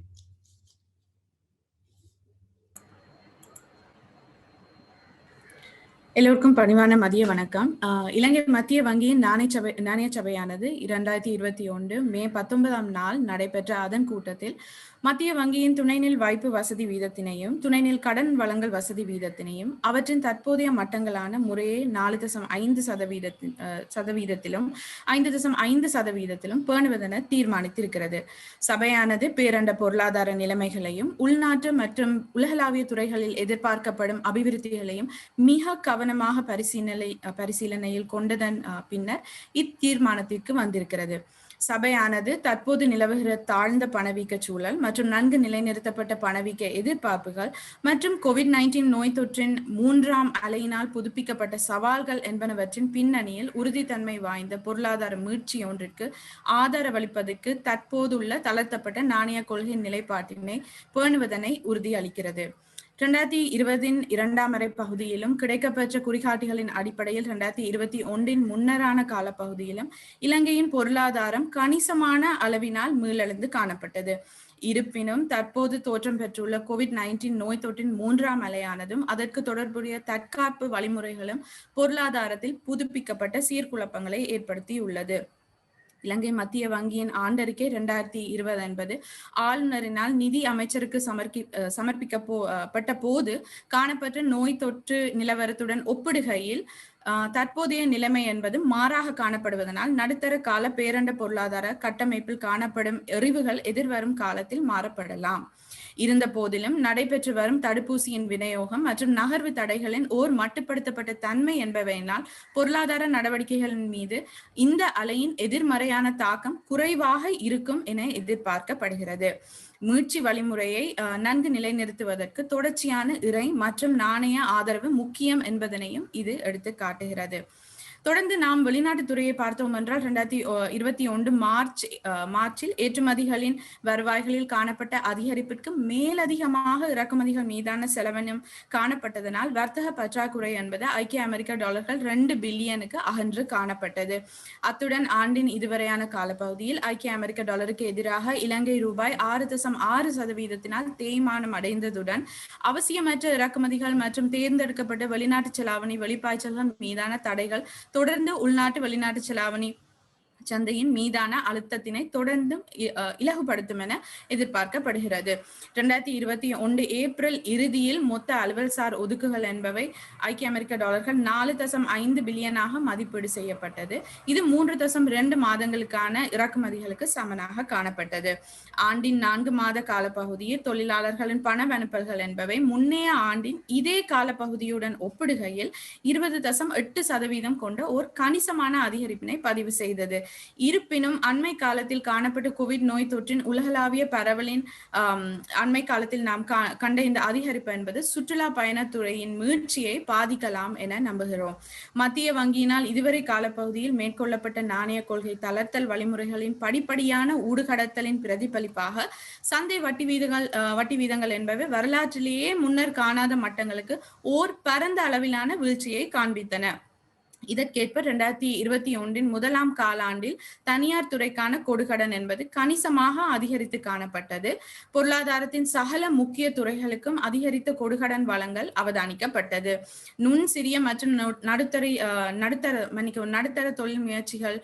எல்லோருக்கும் பணிவான மதிய வணக்கம். இலங்கை மத்திய வங்கியின் நாணய சபையானது 2021 மே 19ஆம் நாள் நடைபெற்ற அதன் கூட்டத்தில் மத்திய வங்கியின் துணைநில் வைப்பு வசதி வீதத்தினையும் துணைநில் கடன் வழங்கல் வசதி வீதத்தினையும் அவற்றின் தற்போதைய மட்டங்களான முறையே 4.5% 5.5% பேணுவதென தீர்மானித்திருக்கிறது. சபையானது பேரண்ட பொருளாதார நிலைமைகளையும் உள்நாட்டு மற்றும் உலகளாவிய துறைகளில் எதிர்பார்க்கப்படும் அபிவிருத்திகளையும் மிக கவனமாக பரிசீலனையில் கொண்டதன் பின்னர் இத்தீர்மானத்திற்கு வந்திருக்கிறது. சபையானது தற்போது நிலவுகிற தாழ்ந்த பணவீக்க சூழல் மற்றும் நன்கு நிலைநிறுத்தப்பட்ட பணவீக்க எதிர்பார்ப்புகள் மற்றும் COVID-19 நோய் தொற்றின் 3ஆம் அலையினால் புதுப்பிக்கப்பட்ட சவால்கள் என்பனவற்றின் பின்னணியில் உறுதித்தன்மை வாய்ந்த பொருளாதார மீட்சி ஒன்றிற்கு ஆதரவளிப்பதற்கு தற்போதுள்ள தளர்த்தப்பட்ட நாணய கொள்கை நிலைப்பாட்டினை பேணுவதனை உறுதியளிக்கிறது. 2020 இரண்டாம் அரை பகுதியிலும் கிடைக்கப்பெற்ற குறிகாட்டிகளின் அடிப்படையில் 2021 முன்னரான காலப்பகுதியிலும் இலங்கையின் பொருளாதாரம் கணிசமான அளவினால் மீளெழுந்து காணப்பட்டது. இருப்பினும் தற்போது தோற்றம் பெற்றுள்ள COVID-19 நோய் தொற்றின் 3ஆம் அலையானதும் அதற்கு தொடர்புடைய தற்காப்பு வழிமுறைகளும் பொருளாதாரத்தில் புதுப்பிக்கப்பட்ட சீர்குழப்பங்களை ஏற்படுத்தியுள்ளது. இலங்கை மத்திய வங்கியின் ஆண்டறிக்கை 2020 என்பது ஆளுநரினால் நிதி அமைச்சருக்கு சமர்ப்பிக்கப்பட்ட போது காணப்பட்ட நோய் தொற்று நிலவரத்துடன் ஒப்பிடுகையில் தற்போதைய நிலைமை என்பது மாறாக காணப்படுவதனால் நடுத்தர கால பேரண்ட பொருளாதார கட்டமைப்பில் காணப்படும் எறிவுகள் எதிர்வரும் காலத்தில் மாறப்படலாம். இருந்த போதிலும் நடைபெற்று வரும் தடுப்பூசியின் விநியோகம் மற்றும் நகர்வு தடைகளின் ஓர் மட்டுப்படுத்தப்பட்ட தன்மை என்பவையினால் பொருளாதார நடவடிக்கைகளின் மீது இந்த அலையின் எதிர்மறையான தாக்கம் குறைவாக இருக்கும் என எதிர்பார்க்கப்படுகிறது. மீட்சி வழிமுறையை நன்கு நிலைநிறுத்துவதற்கு தொடர்ச்சியான இறை மற்றும் நாணய ஆதரவு முக்கியம் என்பதனையும் இது எடுத்து காட்டுகிறது. தொடர்ந்து நாம் வெளிநாட்டுத்துறையை பார்த்தோம் என்றால் 2021 மார்ச்சில் ஏற்றுமதிகளின் வருவாய்களில் காணப்பட்ட அதிகரிப்பிற்கு மேலதிகமாக இறக்குமதிகள் மீதான செலவினம் காணப்பட்டதனால் வர்த்தக பற்றாக்குறை என்பது ஐக்கிய அமெரிக்க டாலர்கள் 2 பில்லியனுக்கு அகன்று காணப்பட்டது. அத்துடன் ஆண்டின் இதுவரையான காலப்பகுதியில் ஐக்கிய அமெரிக்க டாலருக்கு எதிராக இலங்கை ரூபாய் 6.6% தேய்மானம் அடைந்ததுடன் அவசியமற்ற இறக்குமதிகள் மற்றும் தேர்ந்தெடுக்கப்பட்ட வெளிநாட்டு செலாவணி வெளிப்பாய்ச்சல்கள் மீதான தடைகள் தொடர்ந்து உள்நாட்டு வெளிநாட்டு செலாவணி சந்தையின் மீதான அழுத்தத்தினை தொடர்ந்தும் இலகுபடுத்தும் என எதிர்பார்க்கப்படுகிறது. 2021 ஏப்ரல் இறுதியில் மொத்த அலுவல்சார் ஒதுக்குகள் என்பவை ஐக்கிய அமெரிக்க டாலர்கள் 4.5 பில்லியனாக மதிப்பீடு செய்யப்பட்டது. இது 3.2 மாதங்களுக்கான இறக்குமதிகளுக்கு சமனாக காணப்பட்டது. ஆண்டின் 4 மாத காலப்பகுதியில் தொழிலாளர்களின் பண அனுப்பல்கள் என்பவை முன்னைய ஆண்டின் இதே காலப்பகுதியுடன் ஒப்பிடுகையில் 20.8% கொண்ட ஒரு கணிசமான அதிகரிப்பினை பதிவு செய்தது. இருப்பினும் அண்மை காலத்தில் காணப்பட்ட கோவிட் நோய் தொற்றின் உலகளாவிய பரவலின் அண்மை காலத்தில் நாம் கண்ட இந்த அதிகரிப்பு என்பது சுற்றுலா பயணத்துறையின் மீட்சியை பாதிக்கலாம் என நம்புகிறோம். மத்திய வங்கியினால் இதுவரை காலப்பகுதியில் மேற்கொள்ளப்பட்ட நாணய கொள்கை தளர்த்தல் வழிமுறைகளின் படிப்படியான ஊடுகடத்தலின் பிரதிபலிப்பாக சந்தை வட்டி வீதங்கள் என்பவை வரலாற்றிலேயே முன்னர் காணாத மட்டங்களுக்கு ஓர் பரந்த அளவிலான வீழ்ச்சியை காண்பித்தன. இதற்கேற்ப 2021 முதலாம் காலாண்டில் தனியார் துறைக்கான கொடுகடன் என்பது கணிசமாக அதிகரித்து காணப்பட்டது. பொருளாதாரத்தின் சகல முக்கிய துறைகளுக்கும் அதிகரித்த கொடுகடன் வழங்கல் அவதானிக்கப்பட்டது. நுண் சிறிய மற்றும் நடுத்தர தொழில் முயற்சிகள்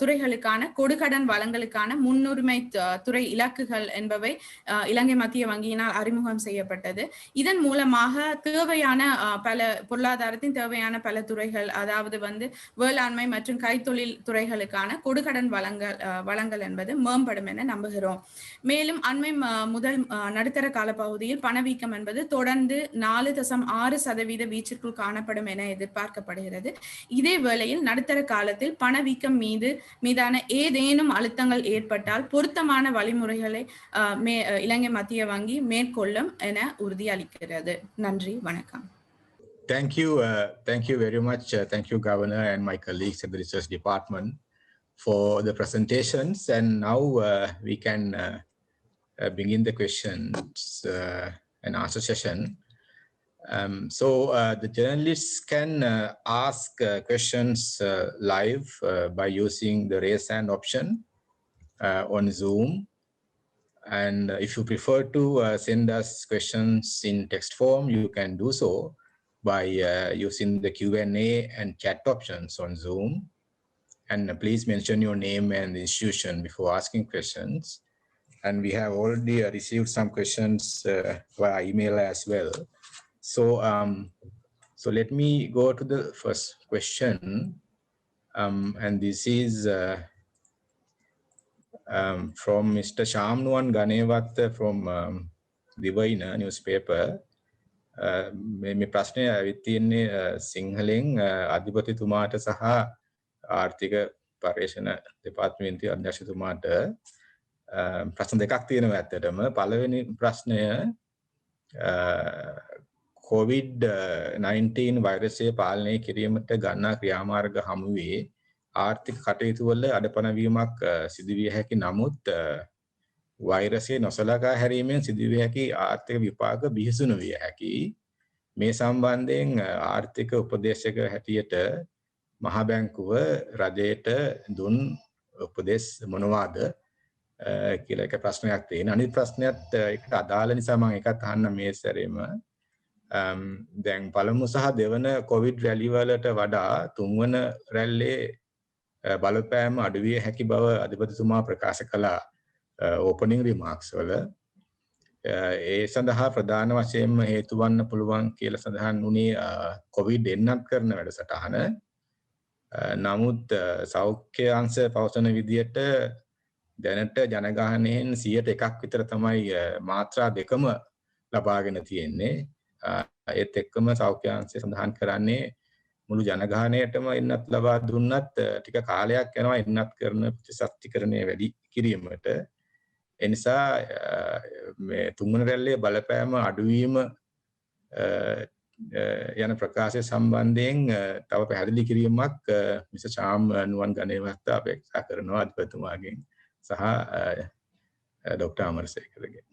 துறைகளுக்கான கொடுகடன் வழங்கலுக்கான முன்னுரிமை துறை இலக்குகள் என்பவை இலங்கை மத்திய வங்கியினால் அறிமுகம் செய்யப்பட்டது. இதன் மூலமாக தேவையான பொருளாதாரத்தின் தேவையான பல துறைகள், அதாவது வேளாண்மை மற்றும் கைத்தொழில் துறைகளுக்கான கொடுகடன் வழங்கல் என்பது மேம்படும் என நம்புகிறோம். மேலும் அண்மை முதல் நடுத்தர காலப்பகுதியில் பணவீக்கம் என்பது தொடர்ந்து 4.6% வீச்சிற்குள் காணப்படும் என எதிர்பார்க்கப்படுகிறது. இதே வேளையில் நடுத்தர காலத்தில் பணவீக்கம் மீதான ஏதேனும் அழுத்தங்கள் ஏற்பட்டால் பொருத்தமான வழிமுறைகளை இலங்கை மத்திய வங்கி மேற்கொள்ளும் என உறுதியளிக்கிறது. நன்றி, வணக்கம். Thank you very much. Thank you, Governor, and my colleagues at the Research Department for the presentations. And now we can begin the questions and answer session. So the journalists can ask questions live by using the raise hand option on Zoom. And if you prefer to send us questions in text form, you can do so by using the Q&A and chat options on Zoom. And please mention your name and institution before asking questions. And we have already received some questions via email as well. So let me go to the first question. And this is from Mr. Shamnuan Ganevat from Divina newspaper. මේ ප්‍රශ්නය ඇවිත් තියෙන්නේ සිංහලෙන් අධිපතිතුමාට සහ ආර්ථික පර්යේෂණ දෙපාර්තමේන්තුවේ අධ්‍යක්ෂතුමාට. ප්‍රශ්න දෙකක් තියෙනවා ඇත්තටම. පළවෙනි ප්‍රශ්නය COVID-19 වෛරසය පාලනය කිරීමට ගන්නා ක්‍රියාමාර්ග හමුවේ ආර්ථික කටයුතු වල අඩපණවීමක් සිදුවිය හැකි නමුත් වෛරසය නොසලකා හැරීමෙන් සිදුවිය හැකි ආර්ථික විපාක බිහිසුණු විය හැකි. මේ සම්බන්ධයෙන් ආර්ථික උපදේශක හැටියට මහා බැංකුව රජයට දුන් උපදෙස් මොනවාද කියලා එක ප්‍රශ්නයක් තියෙනවා. අනිත් ප්‍රශ්නයත් එකට අදාළ නිසා මම ඒකත් අහන්න මේ සැරේම. දැන් පළමු සහ දෙවන කොවිඩ් රැලි වලට වඩා තුන්වන රැල්ලේ බලපෑම අඩු විය හැකි බව අධිපතිතුමා ප්‍රකාශ කළා. opening remarks වල ඒ සඳහා ප්‍රධාන වශයෙන්ම හේතු වන්න පුළුවන් කියලා සඳහන් වුණේ කොවිඩ් එන්නත් කරන වැඩසටහන. නමුත් සෞඛ්‍ය අංශ පවසන විදියට දැනට ජනගහනයෙන් 100%ක් විතර තමයි මාත්‍රා දෙකම ලබාගෙන තියෙන්නේ. ඒත් එක්කම සෞඛ්‍ය අංශය සඳහන් කරන්නේ මුළු ජනගහනයටම එන්නත් ලබා දුන්නත් ටික කාලයක් යනවා එන්නත් කරන ප්‍රතිශතීකරණය වැඩි කිරීමට. එනිසා මේ තුන්වන රැල්ලේ බලපෑම අඩුවීම යන ප්‍රකාශය සම්බන්ධයෙන් තව පැහැදිලි කිරීමක් මිස්ටර් ශාම් නුවන් ගණේවත්ත අපේක්ෂා කරනවා අධිපතිතුමාගෙන් සහ ඩොක්ටර් අමරසේකරගෙන්.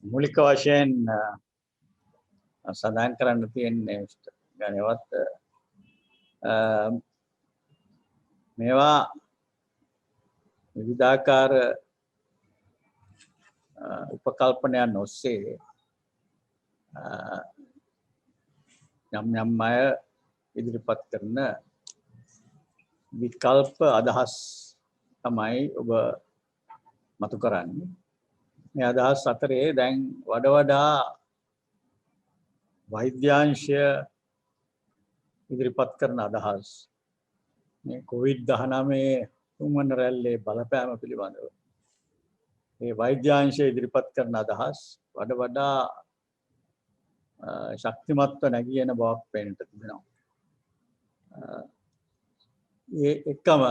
මූලික වශයෙන් සඳහන් කරන්න තියෙන්නේ මිස්ටර් ගණේවත්ත මේවා විවිධාකාර උපකල්පනයන් ඔස්සේ යම් අය ඉදිරිපත් කරන විකල්ප අදහස් තමයි ඔබ මතු කරන්නේ. මේ අදහස් අතරේ දැන් වඩා වෛද්‍යාංශය ඉදිරිපත් කරන අදහස් මේ COVID-19 තුන්වන රැල්ලේ බලපෑම පිළිබඳව මේ වෛද්‍යාංශය ඉදිරිපත් කරන අදහස් වඩා ශක්තිමත්ව නැගී එන බවක් පේන්නට තිබෙනවා. ඒ එකම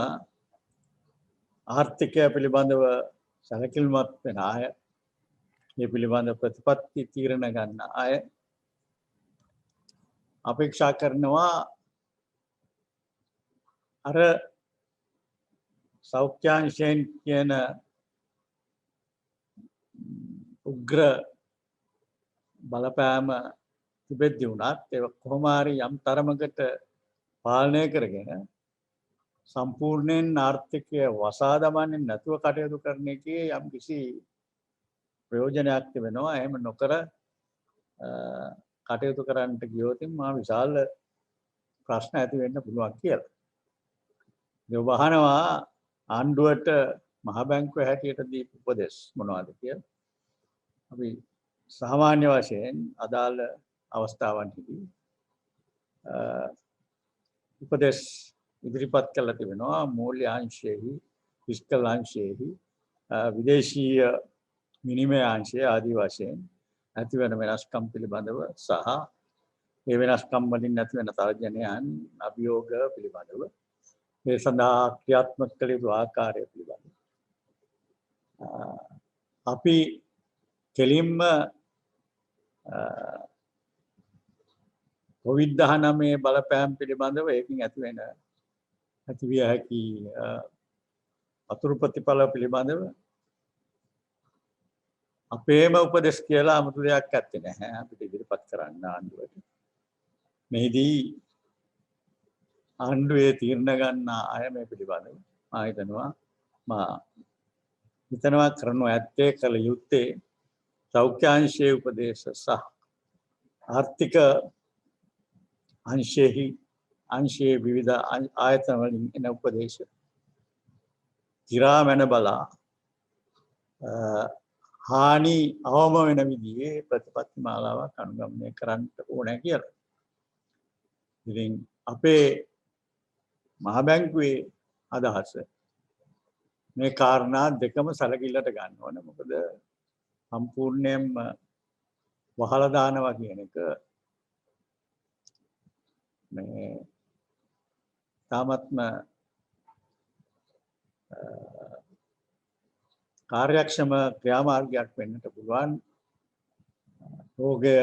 ආර්ථිකය පිළිබඳව සැලකිලිමත් වෙන අය, මේ පිළිබඳ ප්‍රතිපත්ති තීරණ ගන්න අය අපේක්ෂා කරනවා අර සෞඛ්‍යාංශයෙන් කියන උග්‍ර බලපෑම තිබෙද්දි වුණත් ඒක කොහොම හරි යම් තරමකට පාලනය කරගෙන සම්පූර්ණයෙන් ආර්ථිකය වසා දමන්නේ නැතුව කටයුතු කරන එකේ යම් කිසි ප්‍රයෝජනයක් තිබෙනවා. එහෙම නොකර කටයුතු කරන්නට ගියොත් මා විශාල ප්‍රශ්න ඇති වෙන්න පුළුවන් කියලා. ඒ වහනවා ආණ්ඩුවට මහ බැංකුව හැටියට දීපු උපදෙස් මොනවද කියලා. අපි සාමාන්‍ය වශයෙන් අදාළ අවස්ථාවන්හිදී උපදෙස් ඉදිරිපත් කළා තිබෙනවා. මූල්‍ය අංශයේහි, ෆිස්කල් අංශයේහි, විදේශීය විනිමය අංශය ආදී වශයෙන් ඇති වෙන වෙනස්කම් පිළිබඳව සහ ඒ වෙනස්කම් වලින් ඇති වෙන තර්ජනයන් අභියෝග පිළිබඳව මේ සඳහා ක්‍රියාත්මක කළ යුතු ආකාරය පිළිබඳව අපි කෙලින්ම COVID-19 බලපෑම් පිළිබඳව ඒකින් ඇති විය හැකි අතුරු ප්‍රතිඵල පිළිබඳව අපේම උපදෙස් කියලා 아무තු දෙයක් ඇත්තේ නැහැ අපිට ඉදිරිපත් කරන්න ආණ්ඩුවට. මෙහිදී ආණ්ඩුවේ තීරණ ගන්න අය මේ පිළිබඳව මා හිතනවා කරනු ඇත්තේ කළ යුත්තේ සෞඛ්‍යාංශයේ උපදේශ සහ ආර්ථික අංශයේ විවිධ ආයතන වලින් එන උපදේශ කිරාමැන බලා හානි අවම වෙන විදිහේ ප්‍රතිපත්ති මාලාවක් අනුගමනය කරන්න ඕනේ කියලා. ඉතින් අපේ මහ බැංකුවේ අදහස මේ කාරණා දෙකම සැලකිල්ලට ගන්න ඕනේ. මොකද සම්පූර්ණයෙන්ම වහලා දානවා කියන එක මේ තාමත්ම කාර්යක්ෂම ක්‍රියාමාර්ගයක් වෙන්නට පුළුවන්. රෝගය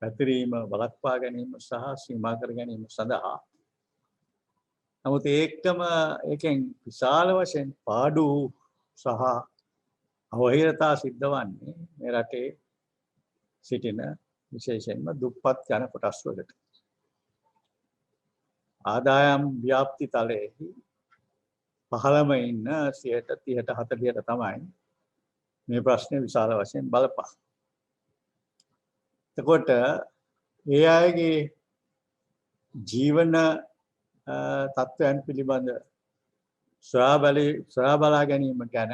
පැතිරීම වළක්වා ගැනීම සහ සීමා කර ගැනීම සඳහා. නමුත් ඒකෙන් විශාල වශයෙන් පාඩු සහ අවහිරතා සිද්ධ වන්නේ මේ රටේ සිටින විශේෂයෙන්ම දුප්පත් ජන කොටස් වලට. ආදායම් ව්‍යාප්ති තලයේහි පහළම ඉන්න 30ට 40ට තමයි මේ ප්‍රශ්නේ විශාල වශයෙන් බලපාන. එතකොට ඒ අයගේ ජීවන තත්ත්වයන් පිළිබඳ සොයා බලා ගැනීම ගැන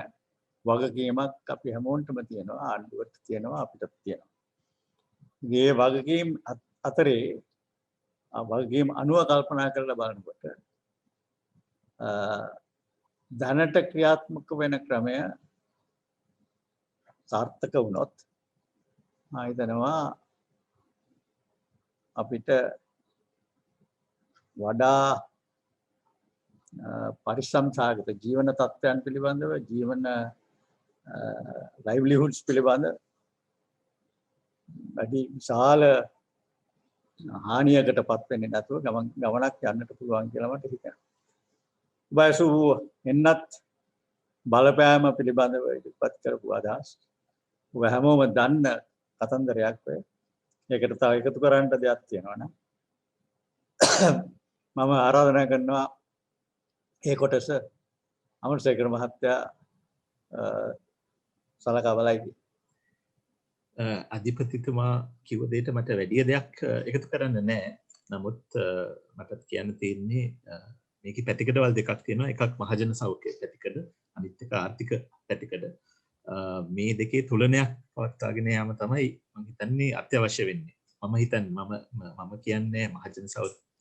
වගකීමක් අපි හැමෝටම තියෙනවා. ආණ්ඩුවට තියෙනවා, අපිටත් තියෙනවා. මේ වගකීම් අතරේ වගකීම් අනුව කල්පනා කරලා බලනකොට දැනට ක්‍රියාත්මක වෙන ක්‍රමය සාර්ථක වුණොත් මම හිතනවා අපිට වඩා පරිස්සම් සාගත ජීවන තත්ත්වයන් පිළිබඳව ජීවන ලයිව්ලිහුඩ්ස් පිළිබඳ වැඩි විශාල හානියකටපත් වෙන්නේ නැතුව ගමනක් යන්නට පුළුවන් කියලා මට හිතෙනවා. බයසු එන්නත් බලපෑම පිළිබඳව ඉදිරිපත් කරපු අදහස් ඔබ හැමෝම දන්න කතන්දරයක් වෙයි. ඒකට තව එකතු කරන්න දෙයක් තියෙනවා නම් මම ආරාධනා කරනවා ඒ කොටස අමරසේකර මහත්තයා සලකා බලයි. අධිපතිතුමා කිව්ව දෙයට මට වැඩි දෙයක් එකතු කරන්න නැහැ. නමුත් මට කියන්න තියෙන්නේ මේකේ පැතිකඩවල් දෙකක් තියෙනවා. එකක් මහජන සෞඛ්‍ය පැතිකඩ, අනිත් එක ආර්ථික පැතිකඩ. මේ දෙකේ තුලනයක් පවත්වාගෙන යාම තමයි මම හිතන්නේ අත්‍යවශ්‍ය වෙන්නේ. මම කියන්නේ මහජන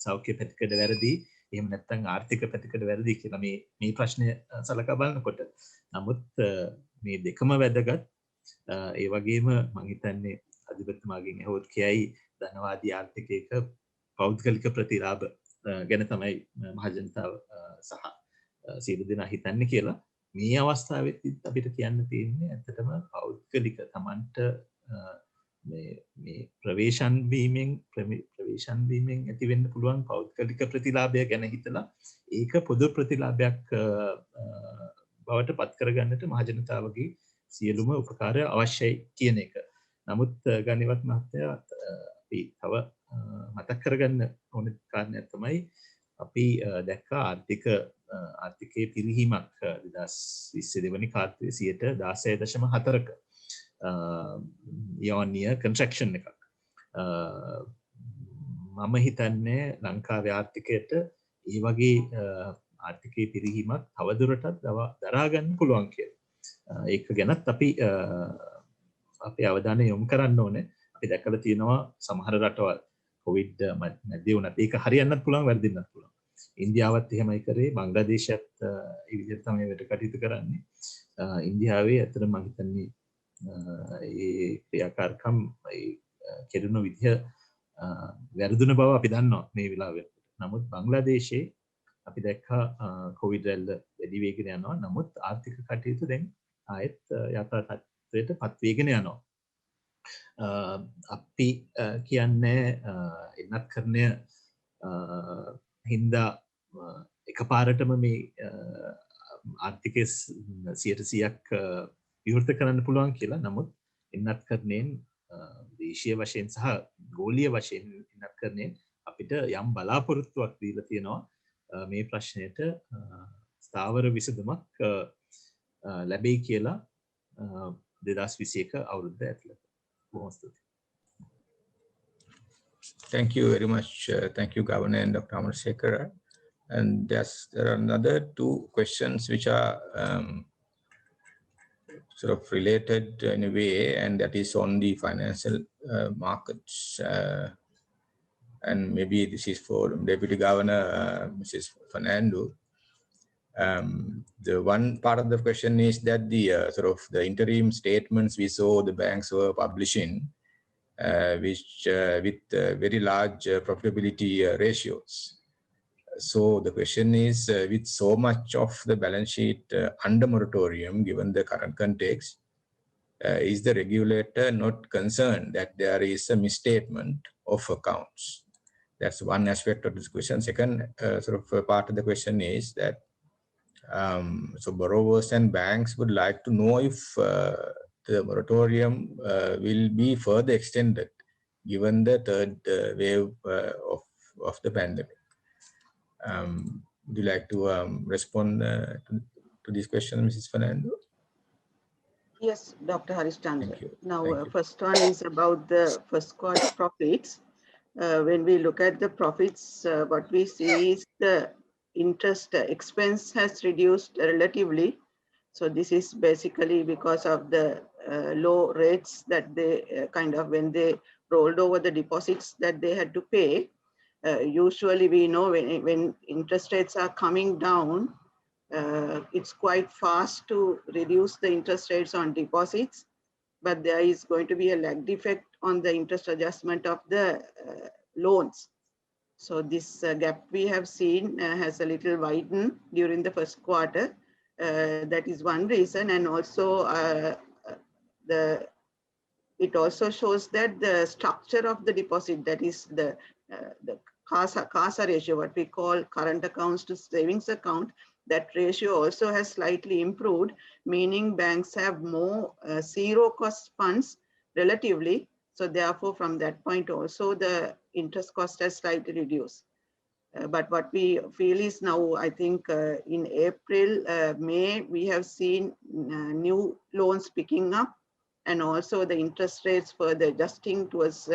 සෞඛ්‍ය පැතිකඩ වැරදි, එහෙම නැත්නම් ආර්ථික පැතිකඩ වැරදි කියලා මේ ප්‍රශ්නය සලකා බලනකොට. නමුත් මේ දෙකම වැදගත්. ඒ වගේම මම හිතන්නේ අධිපතිතුමාගෙන් ඇහුවොත් කියයි ධනවාදී ආර්ථිකයක පෞද්ගලික ප්‍රතිලාභ ගැන තමයි මහජනතාව සහ සියලු දෙනා හිතන්නේ කියලා. මේ අවස්ථාවේදී අපිට කියන්න තියෙන්නේ ඇත්තටම පෞද්ගලික තමන්ට මේ ප්‍රවේශන් වීමෙන් ඇති වෙන්න පුළුවන් පෞද්ගලික ප්‍රතිලාභය ගැන හිතලා ඒක පොදු ප්‍රතිලාභයක් බවට පත් කරගන්නට මහජනතාවගේ සියලුම උපකාරය අවශ්‍යයි කියන එක. නමුත් ගණිවත් මහත්තයා අපි තව මතක් කරගන්න ඕන කාරණයක් තමයි අපි දැක්කා ආර්ථිකයේ පිරිහීමක් 2020 දෙවනි කාර්යයේ 16.4ක year-on-year contraction එකක්. මම හිතන්නේ ලංකාවේ ආර්ථිකයට ඒ වගේ ආර්ථිකයේ පිරිහීමක් තවදුරටත් දරා ගන්න පුළුවන් කියලා. ඒක ගැනත් අපි අවධානය යොමු කරන්න ඕනේ. අපි දැකලා තියෙනවා සමහර රටවල් කොවිඩ් මැද්දේ වුණත් ඒක හරියන්නත් පුළුවන් වැරදින්නත් පුළුවන්. ඉන්දියාවත් එහෙමයි කරේ, බංග්ලාදේශයත් ඒ විදිහට තමයි වැඩ කටයුතු කරන්නේ. ඉන්දියාවේ අතර මම හිතන්නේ ඒ ක්‍රියාකාරකම් කෙරෙන විදිහ වැරදුන බව අපි දන්නවා මේ වෙලාවේ. නමුත් බංග්ලාදේශයේ අපි දැක්කා කොවිඩ් රැල්ල වැඩි වේගෙන යනවා. නමුත් ආර්ථික කටයුතු දැන් ආයෙත් යථා තත්ත්වයට පත් වේගෙන යනවා. අපි කියන්නේ එන්නත් කරණය හින්දා එකපාරටම මේ ආර්ථිකයේ 100%ක් විවෘත කරන්න පුළුවන් කියලා. නමුත් එන්නත් කරණයෙන් දේශීය වශයෙන් සහ ගෝලීය වශයෙන් එන්නත් කරණයෙන් අපිට යම් බලාපොරොත්තුවක් දීලා තියෙනවා මේ ප්‍රශ්නයට ස්ථාවර විසඳුමක් ලැබෙයි කියලා 2021 අවුරුද්ද ඇතුළත. බොහොම ස්තුතියි. Thank you very much. Thank you, Governor and Dr. Amarasekaran. And there are another two questions which are sort of related in a way, and that is on the financial markets. And maybe this is for Deputy Governor, Mrs. Fernando. The one part of the question is that the sort of the interim statements we saw the banks were publishing, which with very large profitability ratios. So the question is, with so much of the balance sheet under moratorium, given the current context, is the regulator not concerned that there is a misstatement of accounts? That's one aspect of this question. Second sort of part of the question is that so borrowers and banks would like to know if the moratorium will be further extended given the third wave of the pandemic. Would you like to respond to this question, Mrs. Fernando? Yes, Dr. Harishchandra. Thank you. Now, Thank you. first one is about the first quarter profits. When we look at the profits, what we see is the interest expense has reduced relatively. So this is basically because of the low rates that they kind of, when they rolled over the deposits that they had to pay. Usually we know when interest rates are coming down, it's quite fast to reduce the interest rates on deposits, but there is going to be a lagged effect on the interest adjustment of the loans. So this gap we have seen has a little widened during the first quarter. That is one reason, and also it also shows that the structure of the deposit, that is the CASA ratio, what we call current accounts to savings account, that ratio also has slightly improved, meaning banks have more zero cost funds relatively. So therefore, from that point also, the interest cost has slightly reduced. But what we feel is now, I think in April, May, we have seen new loans picking up, and also the interest rates further adjusting towards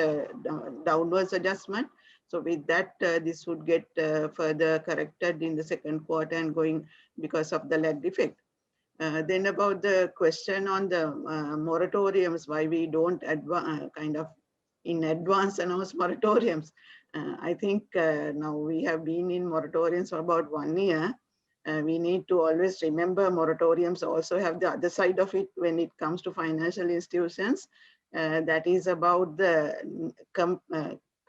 downwards adjustment. So with that, this would get further corrected in the second quarter and going because of the lag effect. Then about the question on the moratoriums, why we don't kind of in advance announce moratoriums. I think now we have been in moratoriums for about 1 year. We need to always remember moratoriums also have the other side of it when it comes to financial institutions. That is about the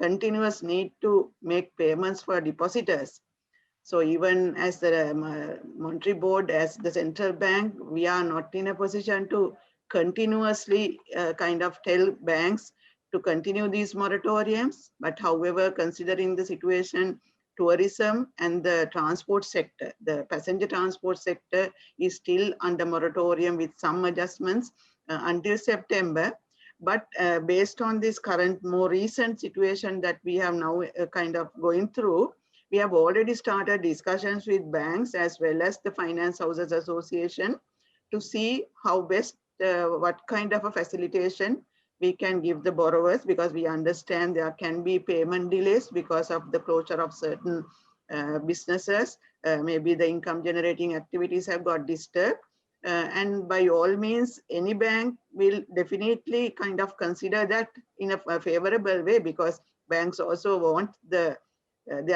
continuous need to make payments for depositors. So even as the monetary board, as the central bank, we are not in a position to continuously kind of tell banks to continue these moratoriums. But however, considering the situation, tourism and the transport sector, the passenger transport sector is still under moratorium with some adjustments until September. But based on this current, more recent situation that we have now kind of going through, we have already started discussions with banks as well as the Finance Houses Association to see how best, what kind of a facilitation we can give the borrowers, because we understand there can be payment delays because of the closure of certain businesses. Maybe the income generating activities have got disturbed. And by all means, any bank will definitely kind of consider that in a favorable way, because banks also want their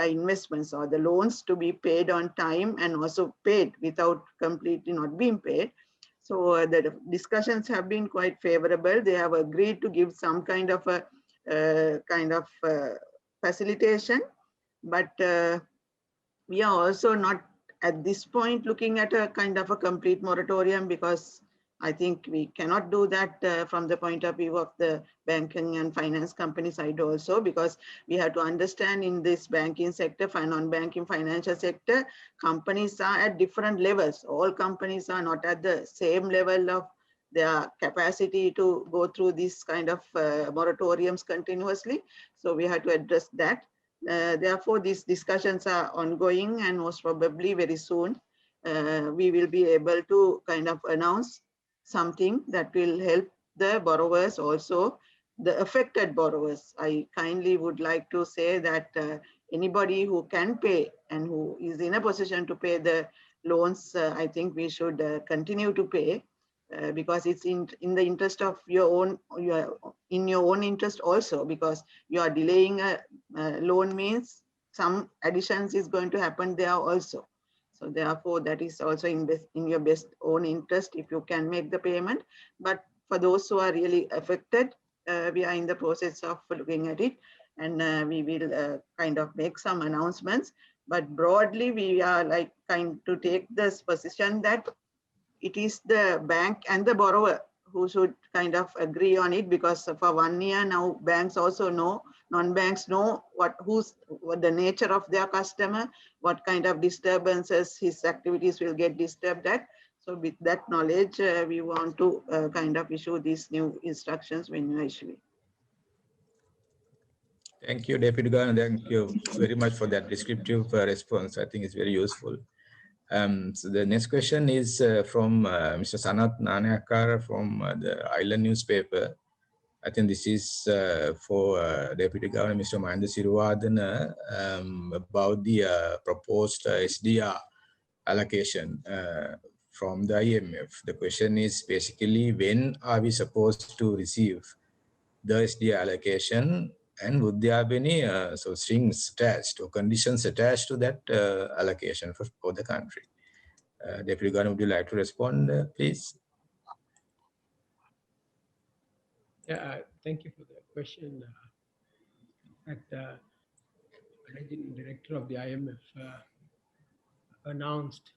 investments or the loans to be paid on time and also paid without completely not being paid. So the discussions have been quite favorable. They have agreed to give some kind of a facilitation, but we are also not at this point looking at a kind of a complete moratorium, because I think we cannot do that from the point of view of the banking and finance company side also, because we have to understand in this banking sector, non-banking financial sector, companies are at different levels. All companies are not at the same level of their capacity to go through this kind of moratoriums continuously. So we have to address that. Therefore, these discussions are ongoing, and most probably very soon we will be able to kind of announce something that will help the borrowers, also the affected borrowers. I kindly would like to say that anybody who can pay and who is in a position to pay the loans, I think we should continue to pay, because it's in the interest of your own, in your own interest also, because you are delaying a loan means some additions is going to happen there also. So therefore, that is also in your best own interest if you can make the payment. But for those who are really affected, we are in the process of looking at it, and we will kind of make some announcements. But broadly, we are like kind to take this position that it is the bank and the borrower who should kind of agree on it, because for 1 year now, banks also know, non-banks know what the nature of their customer, what kind of disturbances his activities will get disturbed at. So with that knowledge, we want to kind of issue these new instructions when you issue it. Thank you, Deputy Governor. Thank you very much for that descriptive response. I think it's very useful. So the next question is from Mr. Sanat Nanayakara from the Island newspaper. I think this is for Deputy Governor Mr. Mahinda Siriwardena about the proposed SDR allocation from the IMF. The question is basically, when are we supposed to receive the SDR allocation, and would there be any strings attached or conditions attached to that allocation for the country? Deputy Governor, would you like to respond, please? Yeah, thank you for the question. The managing director of the IMF announced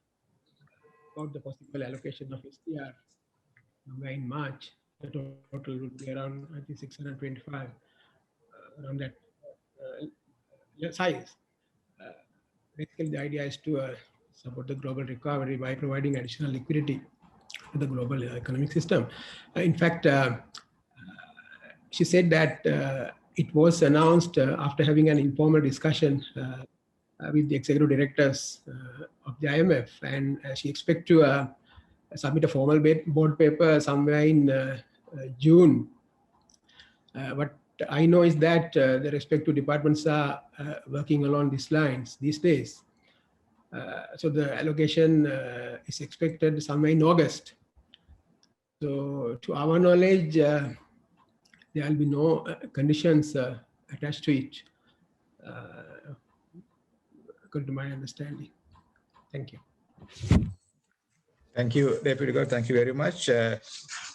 about the possible allocation of SDR in March. The total would be around, I think, 625, around that size. Basically, the idea is to support the global recovery by providing additional liquidity to the global economic system. In fact, she said that it was announced after having an informal discussion with the executive directors of the IMF, and she expects to submit a formal board paper somewhere in June. What I know is that the respective departments are working along these lines these days. So the allocation is expected somewhere in August. So to our knowledge, there will be no conditions attached to it, according to my understanding. Thank you. Thank you, Deputy Governor. Thank you very much.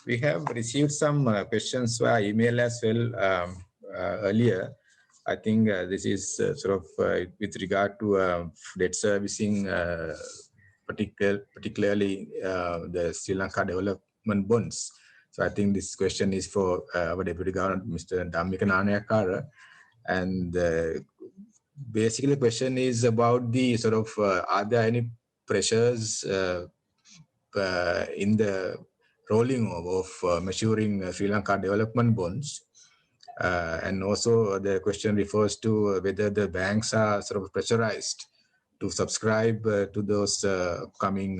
We have received some questions via email as well earlier. I think this is with regard to debt servicing, particularly the Sri Lanka development bonds. So I think this question is for our Deputy Governor, Mr. Dhammika Nanayakara. And basically the question is about the are there any pressures in the rolling over of maturing Sri Lanka development bonds? And also the question refers to whether the banks are pressurized to subscribe to those coming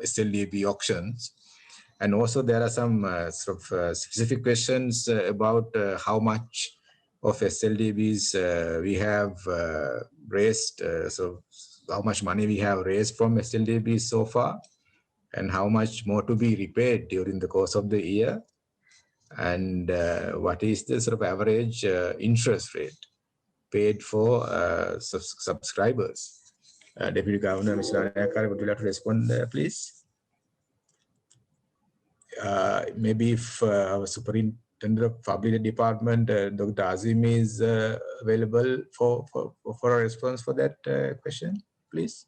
SLDB auctions. And also there are some specific questions about how much of SLDBs we have raised. So how much money we have raised from SLDBs so far, and how much more to be repaid during the course of the year. And what is the average interest rate paid for subscribers? Deputy Governor, Mr. Nanayakara, would you like to respond, please? Maybe if our Superintendent of Public Department, Dr. Azim, is available for a response for that question, please.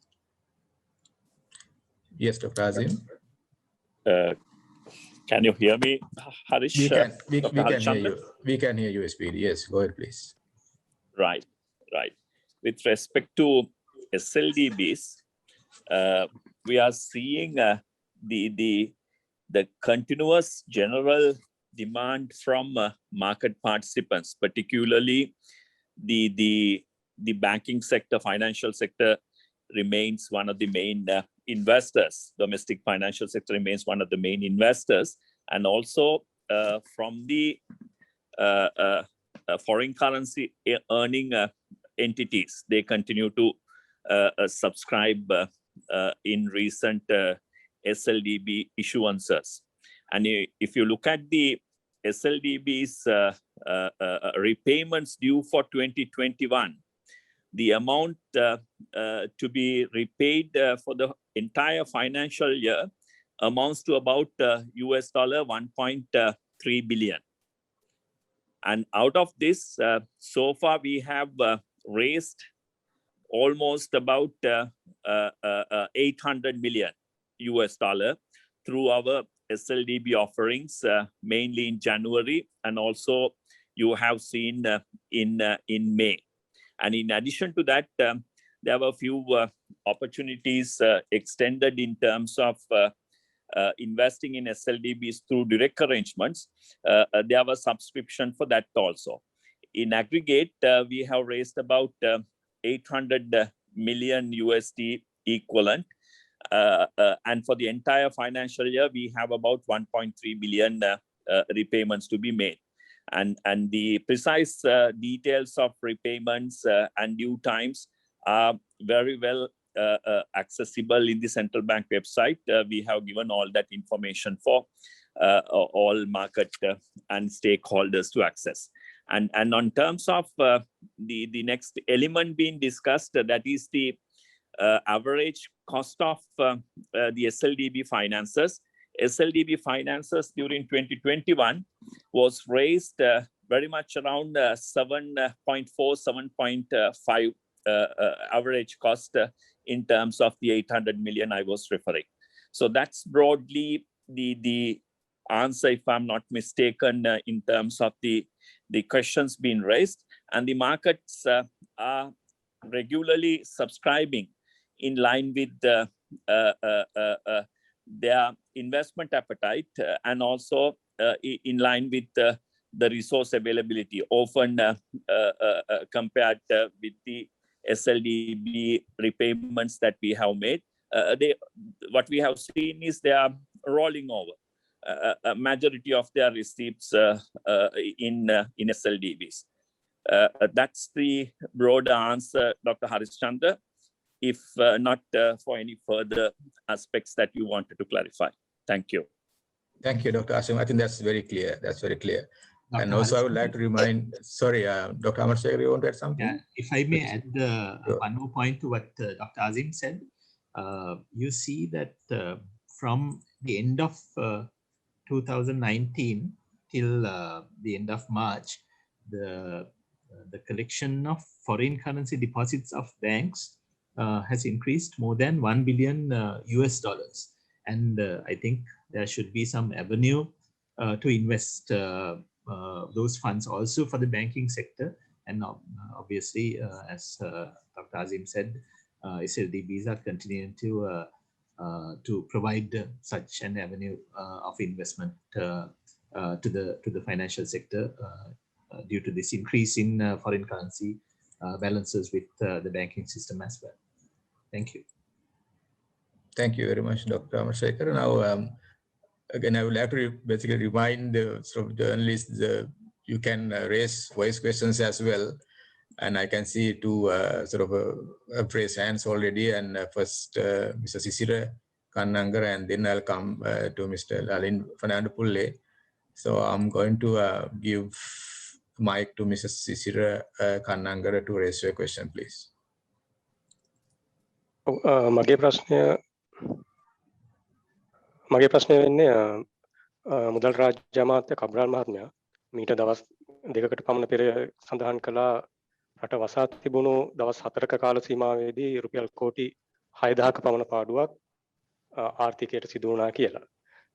Yes, Dr. Azim. Can you hear me, Harish? We can hear you. We can hear you, SPD. Yes, go ahead, please. Right. With respect to SLDBs, we are seeing the continuous general demand from market participants, particularly the banking sector, financial sector remains one of the main investors. Domestic financial sector remains one of the main investors, and also from the foreign currency earning entities, they continue to subscribe in recent SLDB issuances. And if you look at the SLDB's repayments due for 2021, the amount to be repaid for the entire financial year amounts to about US dollar 1.3 billion. And out of this, so far we have raised almost about 800 million US dollar through our SLDB offerings, mainly in January, and also you have seen in May. And in addition to that, there were a few opportunities extended in terms of investing in SLDBs through direct arrangements. There was subscription for that also. In aggregate, we have raised about 800 million USD equivalent. And for the entire financial year, we have about 1.3 billion repayments to be made. And the precise details of repayments and due times are very well accessible in the central bank website. We have given all that information for all market and stakeholders to access. And on terms of the next element being discussed, that is the average cost of the SLDB finances. SLDB finances during 2021 was raised very much around 7.4, 7.5 average cost in terms of the 800 million I was referring. So that's broadly the answer, if I'm not mistaken, in terms of the questions being raised. And the markets are regularly subscribing in line with their investment appetite and also in line with the resource availability, often compared with the SLDB repayments that we have made. What we have seen is they are rolling over a majority of their receipts in SLDBs. That's the broader answer, Dr. Harishchandra, if not for any further aspects that you wanted to clarify. Thank you. Thank you, Dr. Asim. I think that's very clear. That's very clear. Dr. And also I would like to remind, sorry, Dr. Ahmad Shekhar, you want to add something? Yeah, if I may add one more point to what Dr. Azim said. You see that from the end of 2019 till the end of March, the the collection of foreign currency deposits of banks has increased more than $1 billion US. And I think there should be some avenue to invest those funds also for the banking sector. And obviously, as Dr. Azim said, SLDBs are continuing to provide such an avenue of investment to the financial sector due to this increase in foreign currency balances with the banking system as well. Thank you. Thank you very much, Dr. Amarsekara. Now, again, I would like to basically remind the sort of journalists you can raise voice questions as well. And I can see two sort of raised hands already. And first, Mr. Sisira Kannangara, and then I'll come to Mr. Lalin Fernando Pulle. So I'm going to give mic to Mrs. Sisira Kannangara to raise your question, please. මගේ ප්‍රශ්නය වෙන්නේ මුදල් රාජ්‍ය අමාත්‍ය කබ්‍රාල් මහත්මයා මීට දවස් දෙකකට පමණ පෙර සඳහන් කළා රට වසා තිබුණු දවස් 4ක කාල සීමාවේදී රුපියල් කෝටි 6000ක පමණ පාඩුවක් ආර්ථිකයට සිදු වුණා කියලා.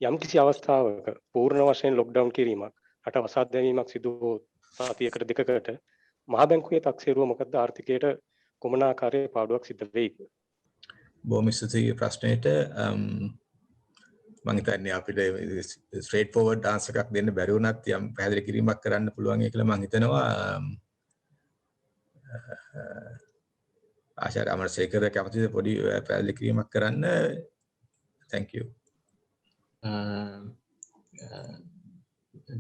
යම්කිසි අවස්ථාවක පූර්ණ වශයෙන් ලොක්ඩවුන් කිරීමක් රට වසා දැමීමක් සිදු වූ සතියකට දෙකකට මහ බැංකුවේ තක්සේරුව මොකද ආර්ථිකයට කුමන ආකාරයේ පාඩුවක් සිදු වෙයිද? බොහොම ස්තුතියි ප්‍රශ්නෙට. මම හිතන්නේ අපිට ස්ට්‍රේට් ෆෝවර්ඩ් ආන්සර් එකක් දෙන්න බැරි වුණත් යම් පැහැදිලි කිරීමක් කරන්න පුළුවන් කියලා මම හිතනවා. ආචාර්ය අමරසේකර කැමතිද පොඩි පැහැදිලි කිරීමක් කරන්න? Thank you.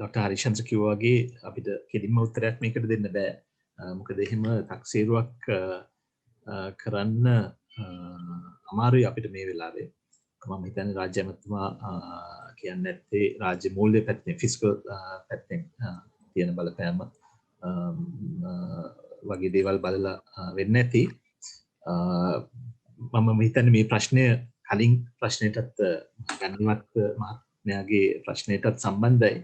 Dr. Harishandra කිව්වා වගේ අපිට කෙලින්ම උත්තරයක් මේකට දෙන්න බෑ. මොකද එහෙම තක්සේරුවක් කරන්න අමාරුයි අපිට මේ වෙලාවේ. මම හිතන්නේ රාජ්‍ය අමාත්‍යතුමා කියන්නේ නැත්තේ රාජ්‍ය මූල්‍ය පැත්තෙන් ෆිස්කල් පැත්තෙන් තියෙන බලපෑම වගේ දේවල් බලලා වෙන්නේ නැති. මම හිතන්නේ මේ ප්‍රශ්නය කලින් ප්‍රශ්නයටත් ගණන්වත් මහත්මයාගේ ප්‍රශ්නයටත් සම්බන්ධයි.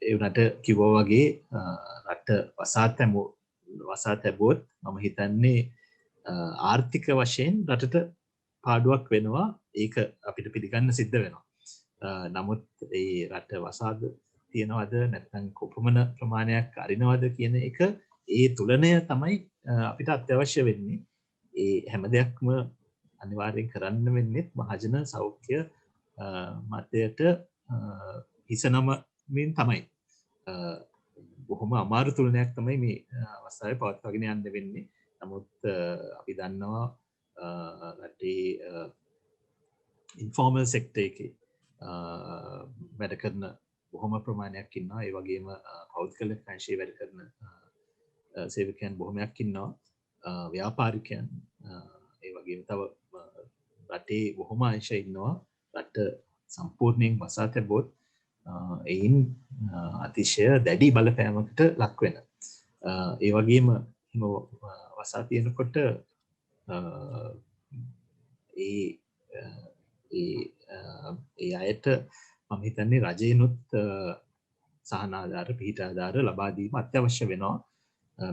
ඒ වුණාට කිව්වා වගේ රට වසා තැබුවොත් මම හිතන්නේ ආර්ථික වශයෙන් රටට පාඩුවක් වෙනවා. ඒක අපිට පිළිගන්න සිද්ධ වෙනවා. නමුත් ඒ රට වසාද තියනවද නැත්නම් කොපමණ ප්‍රමාණයක් අරිනවද කියන එක ඒ තුලනය තමයි අපිට අත්‍යවශ්‍ය වෙන්නේ. ඒ හැම දෙයක්ම අනිවාර්යෙන් කරන්න වෙන්නේ මහජන සෞඛ්‍ය මතයට හිසනමමින් තමයි. බොහොම අමාරු තුලනයක් තමයි මේ අවස්ථාවේ පවත්වාගෙන යන්න වෙන්නේ. නමුත් අපි දන්නවා රටේ ඉන්ෆෝමල් සෙක්ටර් එකේ වැඩ කරන බොහොම ප්‍රමාණයක් ඉන්නවා. ඒ වගේම පෞද්ගලික අංශයේ වැඩ කරන සේවකයන් බොහොමයක් ඉන්නවා. ව්‍යාපාරිකයන් ඒ වගේම තව රටේ බොහොම අංශ ඉන්නවා. රට සම්පූර්ණයෙන් වසා තැබුවොත් එයින් අතිශය දැඩි බලපෑමකට ලක් වෙන. ඒ වගේම වසා තියෙනකොට ඒ අයට මම හිතන්නේ රජයනොත් සහනාධාර පිහිටාධාර ලබා දීම අත්‍යවශ්‍ය වෙනවා.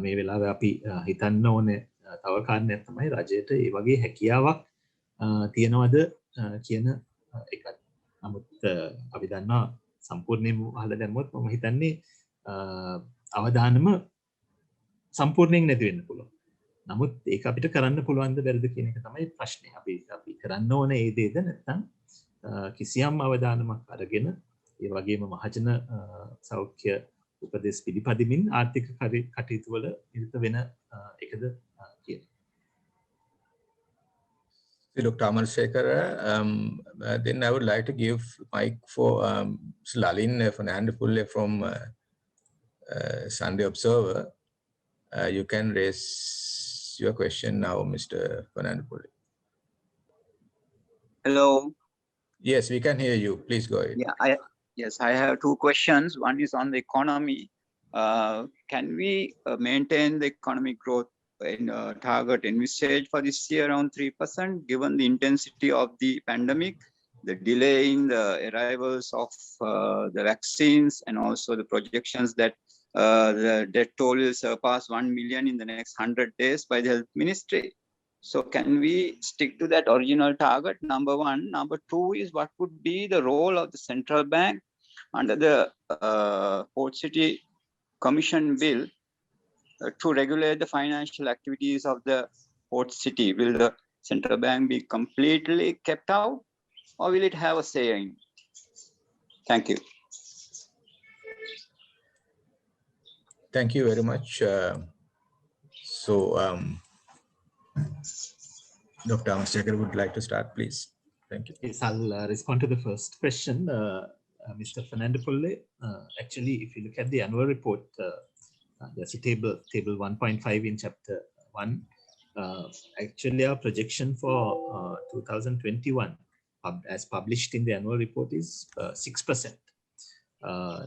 මේ වෙලාවේ අපි හිතන්න ඕනේ තව කාරණයක් තමයි රජයට ඒ වගේ හැකියාවක් තියනවද කියන එකත්. නමුත් අපි දන්නවා සම්පූර්ණයෙන්ම අහලා දැම්මොත් මම හිතන්නේ අවදානම සම්පූර්ණයෙන් නැති වෙන්න පුළුවන්. නමුත් ඒක අපිට කරන්න පුළුවන්ද බැරිද කියන එක තමයි ප්‍රශ්නේ. අපි කරන්න ඕනේ ඒ දේද නැත්නම් කිසියම් අවදානමක් අරගෙන ඒ වගේම මහජන සෞඛ්‍ය උපදෙස් පිළිපදිමින් ආර්ථික කටයුතු වල නිරත වෙන එකද කියන. Dr. Amarsekara, then I would like to give mic for Lalin Fernando Pulle from Sunday Observer. You can raise your question now, Mr. Fernando Pulle. Hello. Yes, we can hear you. Please go ahead. Yeah, I have two questions. One is on the economy. Can we maintain the economic growth in target envisaged for this year around 3%, given the intensity of the pandemic? the delay in the arrivals of the vaccines, and also the projections that the death toll will surpass 1 million in the next 100 days by the health ministry. So can we stick to that original target? Number one. Number two is, what would be the role of the central bank under the Port City Commission bill to regulate the financial activities of the port city? Will the central bank be completely kept out, or will it have a say in? Thank you. Thank you very much. Dr. Amasekhar would like to start, please. Thank you. Yes, I'll respond to the first question, Mr. Fernando Pulle. Actually, if you look at the annual report, there's a table 1.5 in chapter 1. Actually, our projection for 2021, as published in the annual report, is 6%,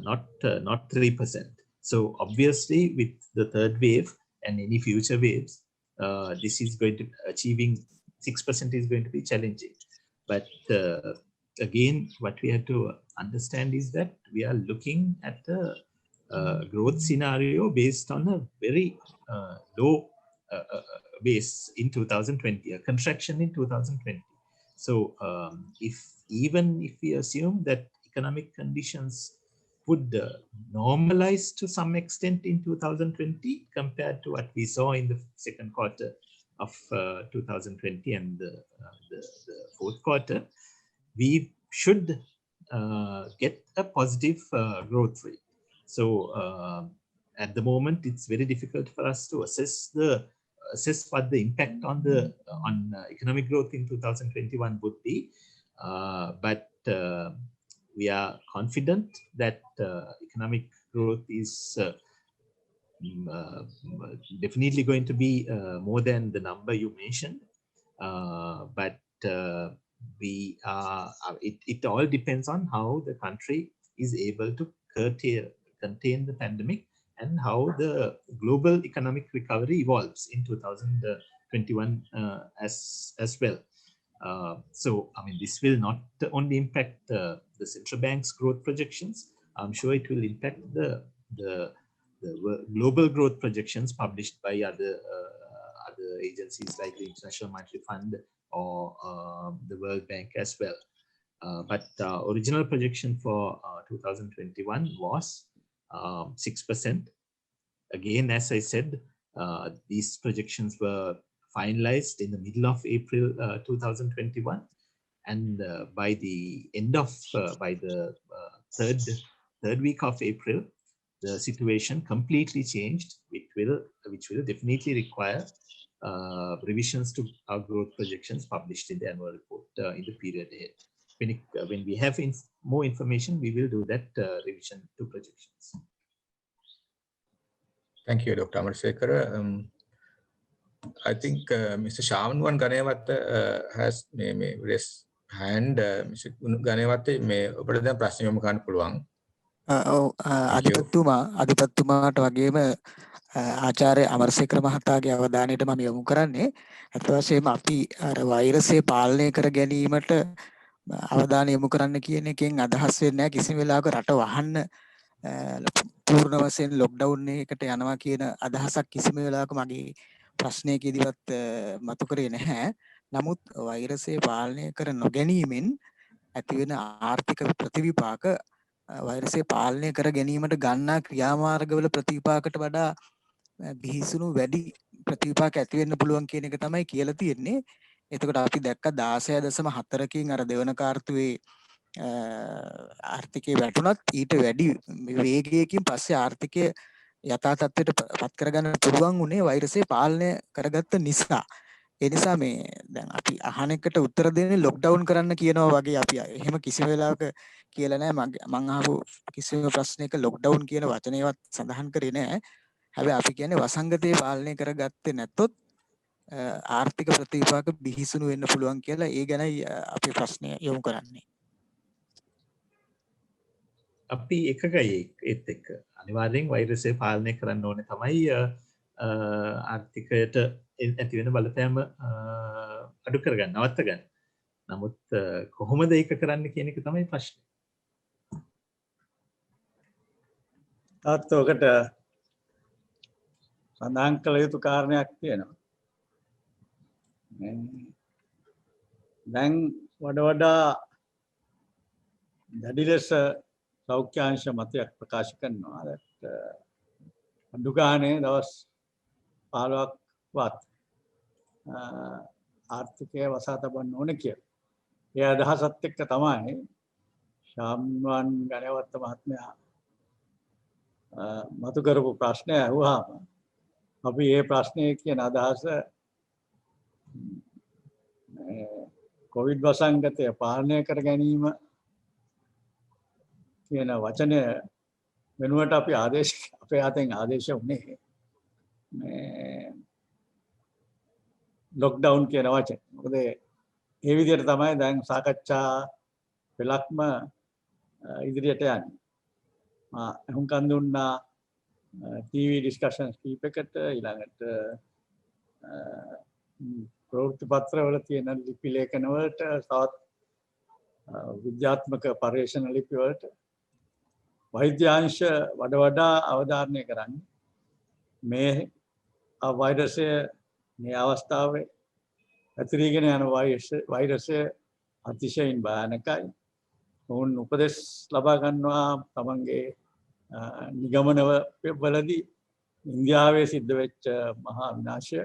not 3%. So obviously, with the third wave and any future waves, this is going to achieving 6% is going to be challenging. But again, what we have to understand is that we are looking at a growth scenario based on a very low base in 2020, a contraction in 2020. So even if we assume that economic conditions would normalize to some extent in 2020 compared to what we saw in the second quarter of 2020 and the fourth quarter, we should get a positive growth rate. So at the moment, it's very difficult for us to assess what the impact on economic growth in 2021 would be, but we are confident that economic growth is definitely going to be more than the number you mentioned, but it all depends on how the country is able to contain the pandemic and how the global economic recovery evolves in 2021 as well. So, I mean, this will not only impact the central bank's growth projections. I'm sure it will impact the global growth projections published by other agencies like the International Monetary Fund or the World Bank as well. But original projection for 2021 was 6%. Again, as I said, these projections were finalized in the middle of April 2021, and by the end of by the third week of April, the situation completely changed, which will definitely require revisions to our growth projections published in the annual report in the period ahead. When we have more information, we will do that revision to projections. Thank you, Dr. Amasekhar. I think Mr. Shamanwan Ganewatta has raised hand. Mr. Ganewatta, ඔබට දැන් ප්‍රශ්න යොමු කරන්න පුළුවන්. අධිපතිතුමාට වගේම ආචාර්ය අමරසේකර මහතාගේ අවධානයට මම යොමු කරන්නේ අත් වශයෙන්ම අපි අර වෛරසය පාලනය කර ගැනීමට අවධානය යොමු කරන්න කියන එකෙන් අදහස් වෙන්නේ නැහැ කිසිම වෙලාවක රට වහන්න පූර්ණ වශයෙන් ලොක්ඩවුන් එකකට යනවා කියන අදහසක් කිසිම වෙලාවක මගේ ප්‍රශ්නයකදීවත් මතු කරේ නැහැ. නමුත් වෛරසය පාලනය කර නොගැනීමෙන් ඇතිවෙන ආර්ථික ප්‍රතිවිපාක වෛරසය පාලනය කර ගැනීමට ගන්නා ක්‍රියාමාර්ගවල ප්‍රතිවිපාකට වඩා බිහිසුණු වැඩි ප්‍රතිවිපාක ඇති වෙන්න පුළුවන් කියන එක තමයි කියලා තියෙන්නේ. එතකොට අපි දැක්ක 16.4කින් අර දෙවන කාර්තුවේ ආර්ථිකය වැටුණත් ඊට වැඩි වේගයකින් පස්සේ ආර්ථිකය යථා තත්ත්වයට පත් කරගන්න පුළුවන් උනේ වෛරසය පාලනය කරගත්ත නිසා. ඒ නිසා මේ දැන් අපි අහන එකට උත්තර දෙන්නේ ලොක්ඩවුන් කරන්න කියනවා වගේ අපි එහෙම කිසි වෙලාවක කියලා නැහැ. මම අහපු කිසිම ප්‍රශ්නයක ලොක්ඩවුන් කියන වචනයවත් සඳහන් කරේ නැහැ. හැබැයි අපි කියන්නේ වසංගතය පාලනය කරගත්තේ නැත්තොත් ආර්ථික ප්‍රතිවිපාක බිහිසුණු වෙන්න පුළුවන් කියලා. ඒ ගැනයි අපි ප්‍රශ්නය යොමු කරන්නේ. අපි එකගයි ඒත් එක්ක අනිවාර්යෙන් වෛරසය පාලනය කරන්න ඕනේ තමයි ආර්ථිකයට ඇති වෙන බලපෑම අඩු කරගන්න නවත්ත ගන්න. නමුත් කොහොමද ඒක කරන්න කියන එක තමයි ප්‍රශ්නේ. තාත්තෝකට සඳහන් කළ යුතු කාරණයක් තියෙනවා. දැන් වඩා දැඩි ලෙස සෞඛ්‍යාංශ මතයක් ප්‍රකාශ කරනවා. අඩු ගානේ දවස් 15ක්වත් ආර්ථිකය වසා තබන්න ඕන කියලා. ඒ අදහසත් එක්ක තමයි ශාම්වන් ගණවත්ත මහත්මයා මතු කරපු ප්‍රශ්නය අහුවාම අපි මේ ප්‍රශ්නයේ කියන අදහස කොවිඩ් වසංගතය පාලනය කර ගැනීම කියන වචනය වෙනුවට අපි අපේ අතෙන් ආදේශ වුණේ ලොක්ඩවුන් කියන වචන. මොකද ඒ විදිහට තමයි දැන් සාකච්ඡා පෙළක්ම ඉදිරියට යන්නේ. හුඟක් දුන්නා TV discussions කීපයකට ඊළඟට ප්‍රවෘත්ති පත්‍රවල තියෙන ලිපි ලේඛන වලට තවත් විද්‍යාත්මක පර්යේෂණ ලිපි වලට වෛද්‍ය අංශ වඩා අවධාරණය කරන්නේ මේ වෛරසය මේ අවස්ථාවේ ඇතිරීගෙන යන වෛරසය අතිශයින් භයානකයි. ඔවුන් උපදෙස් ලබා ගන්නවා තමන්ගේ නිගමන වලදී ඉන්දියාවේ සිද්ධ වෙච්ච මහා විනාශය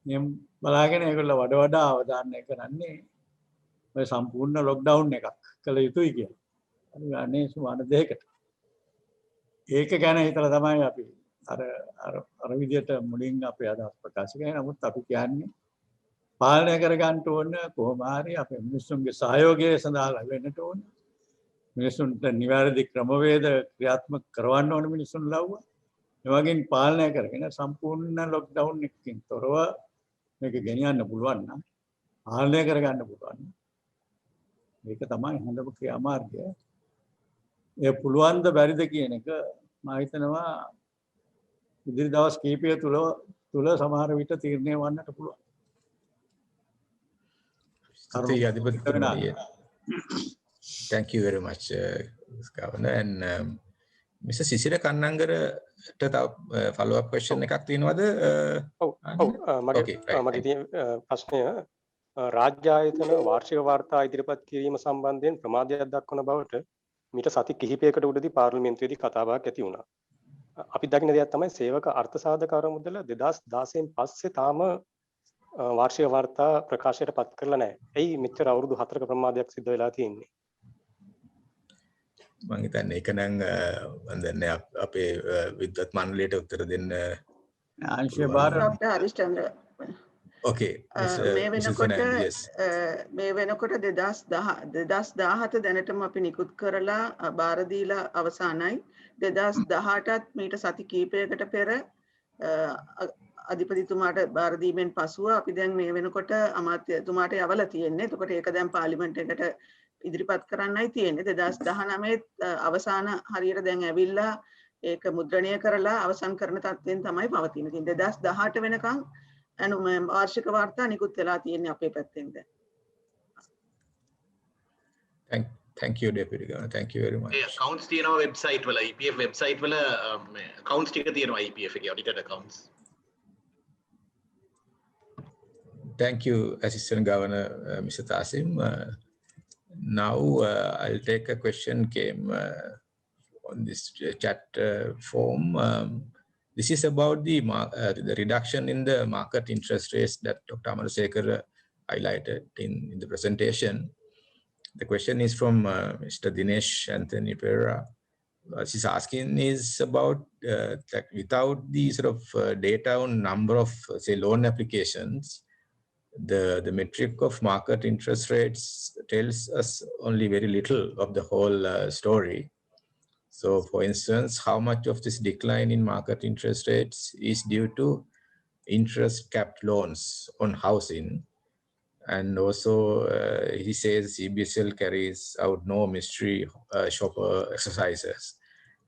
නියම බලාගෙන ඒගොල්ලෝ වඩා අවධානය කරන්නේ ඔය සම්පූර්ණ ලොක්ඩවුන් එකක් කළ යුතුයි කියලා. අනේ සුවන දෙයකට. ඒක ගැන හිතලා තමයි අපි අර විදියට මුලින් අපේ අදහස් ප්‍රකාශ කරන්නේ. නමුත් අපි කියන්නේ පාලනය කර ගන්න ඕන කොහොම හරි අපේ මිනිස්සුන්ගේ සහයෝගය සඳහා ලැබෙන්නට ඕන. මිනිස්සුන්ට නිවැරදි ක්‍රමවේද ක්‍රියාත්මක කරවන්න ඕන මිනිස්සුන් ලව්වා. ඒ වගේම පාලනය කරගෙන සම්පූර්ණ ලොක්ඩවුන් එකකින් තොරව මේක ගෙනියන්න පුළුවන් නම් පාලනය කරගන්න පුළුවන්. මේක තමයි හොඳම ක්‍රියාමාර්ගය. ඒ පුළුවන් ද බැරිද කියන එක මම හිතනවා ඉදිරි දවස් කිහිපය තුල සමහර විට තීරණය වන්නට පුළුවන්. Thank you very much, Governor. And Mr. Sisira Kannangara follow-up question එකක් තියෙනවද? මගේ ප්‍රශ්නය රාජ්‍ය ආයතන වාර්ෂික වාර්තා ඉදිරිපත් කිරීම සම්බන්ධයෙන් ප්‍රමාදයක් දක්වන බවට මීට සති කිහිපයකට උඩදී පාර්ලිමේන්තුවේදී කතාබහක් ඇති වුණා. අපි දකින්න දෙයක් තමයි සේවක අර්ථ සාධක අරමුදල 2016න් පස්සේ තාම වාර්ෂික වාර්තා ප්‍රකාශයට පත් කරලා නැහැ. ඇයි මෙච්චර අවුරුදු 4ක ප්‍රමාදයක් සිද්ධ වෙලා තියෙන්නේ? මම හිතන්නේ ඒක නම් මම දන්නේ අපේ විද්වත් මණ්ඩලයට උත්තර දෙන්න ආංශය බාර හරිස්චන්ද්‍ර. Okay. මේ වෙනකොට 2017 දැනටම අපි නිකුත් කරලා බාර දීලා අවසానයි. 2018ත් මීට සති කිහිපයකට පෙර අධිපතිතුමාට බාර දීමෙන් පසුව අපි දැන් මේ වෙනකොට අමාත්‍යතුමාට යවලා තියෙන්නේ. එතකොට ඒක දැන් පාර්ලිමේන්තුවකට ඉදිරිපත් කරන්නයි තියෙන්නේ. 2019 අවසාන හරියට දැන් ඇවිල්ලා ඒක මුද්‍රණය කරලා අවසන් කරන තත්ත්වයෙන් තමයි පවතින්නේ. ඉතින් 2018 වෙනකන් වාර්ෂික වාර්තා නිකුත් වෙලා තියෙන්නේ අපේ පැත්තෙන් දැන්. Thank you, Deputy Governor. Thank you very much. Accounts තියෙනවා website වල EPF website වල accounts ටික තියෙනවා EPF එකේ audited accounts. Thank you, Assistant Governor Mr. Tasim. Now I'll take a question came on this chat form. This is about the reduction in the market interest rates that Dr. Amarasekara highlighted in the presentation. The question is from Mr. Dinesh Anthony Pereira. What she's asking is about that without the sort of data on number of say loan applications, the metric of market interest rates tells us only very little of the whole story. So, for instance, how much of this decline in market interest rates is due to interest capped loans on housing? And also, he says CBSL carries out no mystery shopper exercises.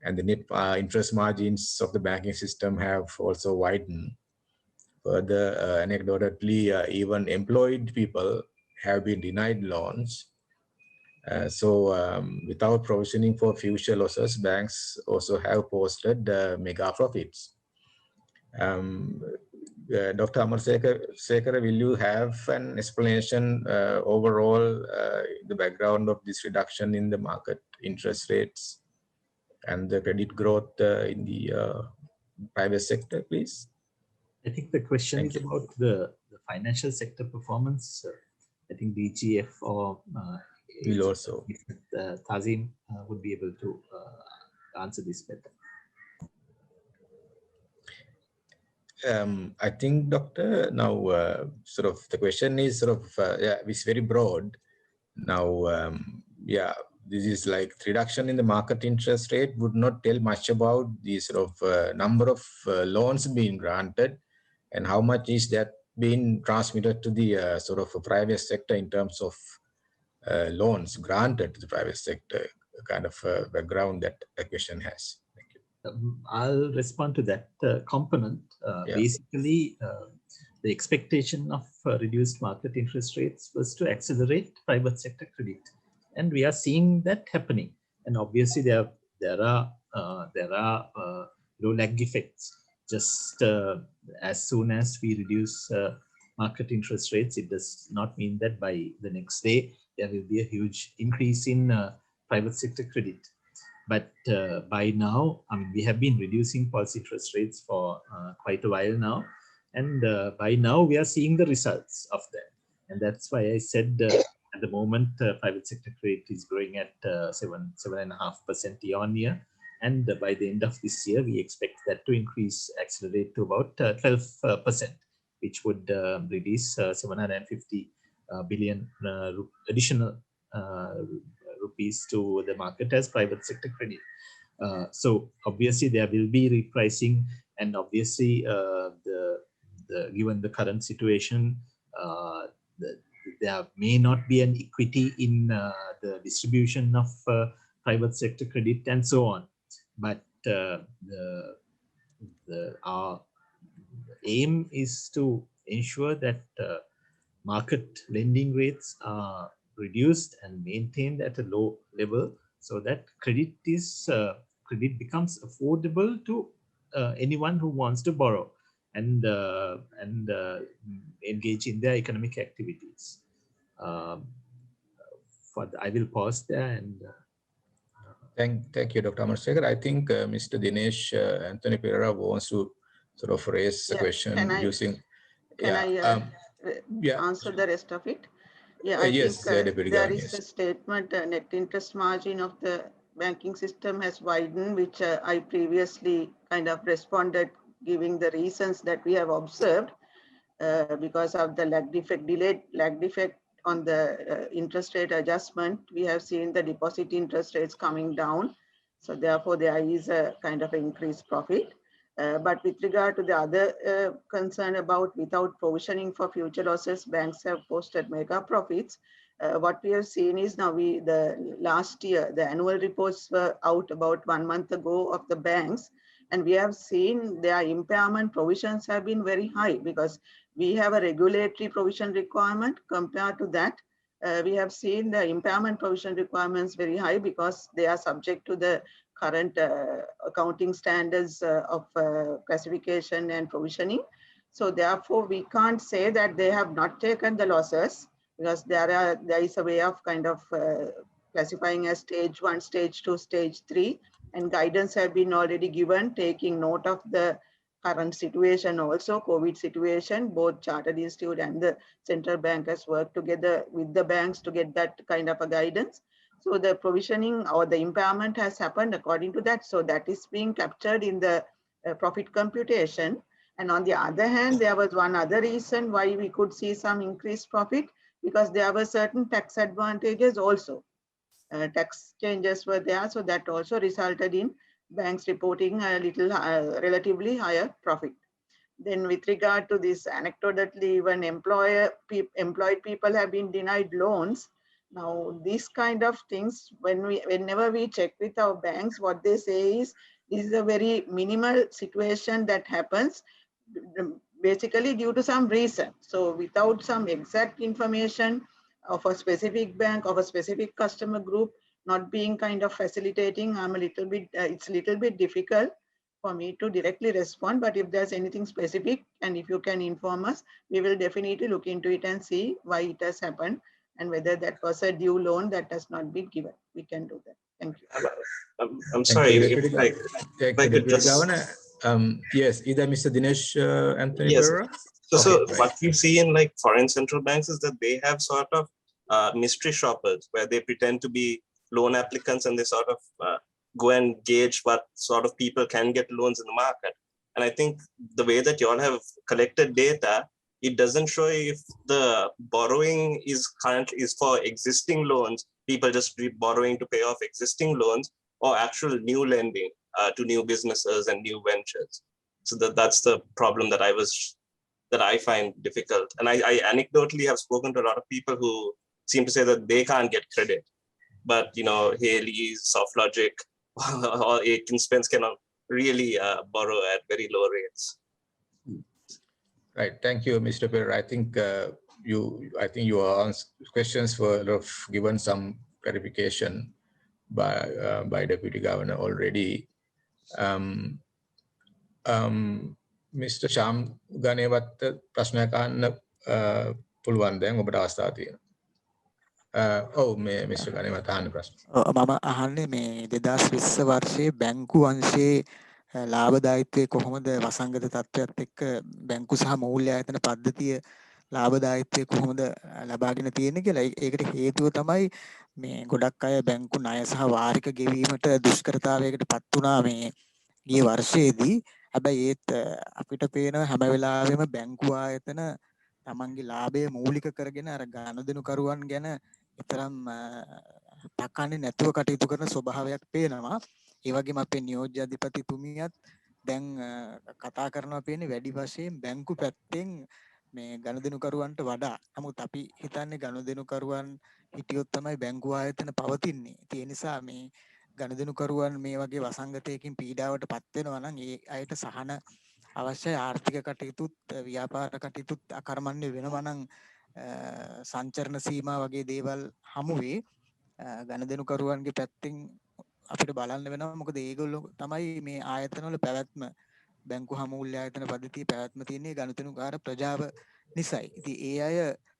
And the net interest margins of the banking system have also widened. Further, anecdotally, even employed people have been denied loans. Without provisioning for future losses, banks also have posted mega profits. Dr. Amarsekara, will you have an explanation overall the background of this reduction in the market interest rates and the credit growth in the private sector, please? I think the question is about the financial sector performance. I think DGF or will also. Tazim would be able to answer this better. I think, Doctor, now sort of the question is sort of, yeah, it's very broad. Now, yeah, this is like reduction in the market interest rate would not tell much about the sort of number of loans being granted and how much is that being transmitted to the sort of private sector in terms of loans granted to the private sector, kind of background that the question has. Thank you. I'll respond to that component. Yeah. Basically, the expectation of reduced market interest rates was to accelerate private sector credit, and we are seeing that happening. And obviously, there are lag effects. Just as soon as we reduce market interest rates, it does not mean that by the next day there will be a huge increase in private sector credit. But by now, I mean, we have been reducing policy interest rates for quite a while now. And by now, we are seeing the results of that. And that's why I said at the moment, private sector credit is growing at 7.5% year on year. And by the end of this year, we expect that to increase, accelerate to about 12%, which would release 750 billion additional rupees to the market as private sector credit. So obviously there will be repricing, and obviously given the current situation, there may not be an equity in the distribution of private sector credit and so on. But our aim is to ensure that market lending rates are reduced and maintained at a low level, so that credit becomes affordable to anyone who wants to borrow and engage in their economic activities. I will pause there and. Thank you, Dr. Amarsekara. I think Mr. Dinesh Anthony Pereira wants to sort of raise the question using. Can I answer the rest of it? Yeah, I yes, think there is a statement, net interest margin of the banking system has widened, which I previously kind of responded, giving the reasons that we have observed because of the delayed lag effect on the interest rate adjustment. We have seen the deposit interest rates coming down. So therefore, there is a kind of increased profit. But with regard to the other concern about without provisioning for future losses, banks have posted mega profits. What we have seen is now last year, the annual reports were out about 1 month ago of the banks, and we have seen their impairment provisions have been very high because we have a regulatory provision requirement. Compared to that, we have seen the impairment provision requirements very high because they are subject to the current accounting standards of classification and provisioning. So therefore, we can't say that they have not taken the losses because there is a way of kind of classifying as stage 1, stage 2, stage 3, and guidance have been already given, taking note of the current situation also, COVID situation. Both Chartered Institute and the central bank has worked together with the banks to get that kind of a guidance. So the provisioning or the impairment has happened according to that. So that is being captured in the profit computation. And on the other hand, there was one other reason why we could see some increased profit, because there were certain tax advantages also. Tax changes were there. So that also resulted in banks reporting a little relatively higher profit. Then with regard to this anecdotally, when employed people have been denied loans. Now, these kind of things, whenever we check with our banks, what they say is, this is a very minimal situation that happens, basically due to some reason. So without some exact information, of a specific bank, of a specific customer group, not being kind of facilitating, I'm a little bit, it's a little bit difficult for me to directly respond, but if there's anything specific and if you can inform us, we will definitely look into it and see why it has happened and whether that was a due loan that has not been given. We can do that. Thank you. I'm sorry, if I could just... Yes, either Mr. Dinesh Anthony yes. Pereira? So right. What we see in like foreign central banks is that they have sort of mystery shoppers where they pretend to be loan applicants and they sort of go and gauge what sort of people can get loans in the market. And I think the way that you all have collected data, it doesn't show if the borrowing is for existing loans, people just borrowing to pay off existing loans, or actual new lending to new businesses and new ventures. So that's the problem that I find difficult. And I anecdotally have spoken to a lot of people who seem to say that they can't get credit, but Haley's, SoftLogic, or Aitken Spence cannot really borrow at very low rates. Right. Thank you, Mr. Pereira. I think your questions were given some clarification by Deputy Governor already. Mr. Sham Ganewatt ප්‍රශ්නයක් අහන්න පුළුවන් දැන් ඔබට අවස්ථාව තියෙනවා. Mr. Ganewatt අහන්න ප්‍රශ්න. මම අහන්නේ මේ 2020 වර්ෂයේ බැංකු අංශයේ ලාභදායීත්වයේ කොහොමද වසංගත තත්ත්වයක් එක්ක බැංකු සහ මූල්‍ය ආයතන පද්ධතිය ලාභදායීත්වයේ කොහොමද ලබාගෙන තියෙන්නේ කියලා. ඒකට හේතුව තමයි මේ ගොඩක් අය බැංකු ණය සහ වාරික ගෙවීමට දුෂ්කරතාවයකට පත් වුණා මේ ගිය වර්ෂයේදී. හැබැයි ඒත් අපිට පේනවා හැම වෙලාවෙම බැංකු ආයතන තමන්ගේ ලාභය මූලික කරගෙන අර ගනුදෙනුකරුවන් ගැන විතරම් තකන්නේ නැතුව කටයුතු කරන ස්වභාවයක් පේනවා. ඒ වගේම අපේ නියෝජ්‍ය අධිපතිතුමියත් දැන් කතා කරනවා පේන්නේ වැඩි වශයෙන් බැංකු පැත්තෙන් මේ ගනුදෙනුකරුවන්ට වඩා. නමුත් අපි හිතන්නේ ගනුදෙනුකරුවන් හිටියොත් තමයි බැංකු ආයතන පවතින්නේ. ඒ නිසා මේ ගනුදෙනුකරුවන් මේ වගේ වසංගතයකින් පීඩාවට පත් වෙනවා නම් ඒ අයට සහන අවශ්‍යයි. ආර්ථික කටයුතුත් ව්‍යාපාර කටයුතුත් අකර්මණ්‍ය වෙනවා නම් සංචරණ සීමා වගේ දේවල් හමුවේ ගනුදෙනුකරුවන්ගේ පැත්තෙන් අපිට බලන්න වෙනවා. මොකද ඒගොල්ලෝ තමයි මේ ආයතනවල පැවැත්ම බැංකු හමුල්‍ය ආයතන පද්ධතියේ පැවැත්ම තියෙන්නේ ගනුදෙනුකාර ප්‍රජාව නිසායි. ඉතින් ඒ අය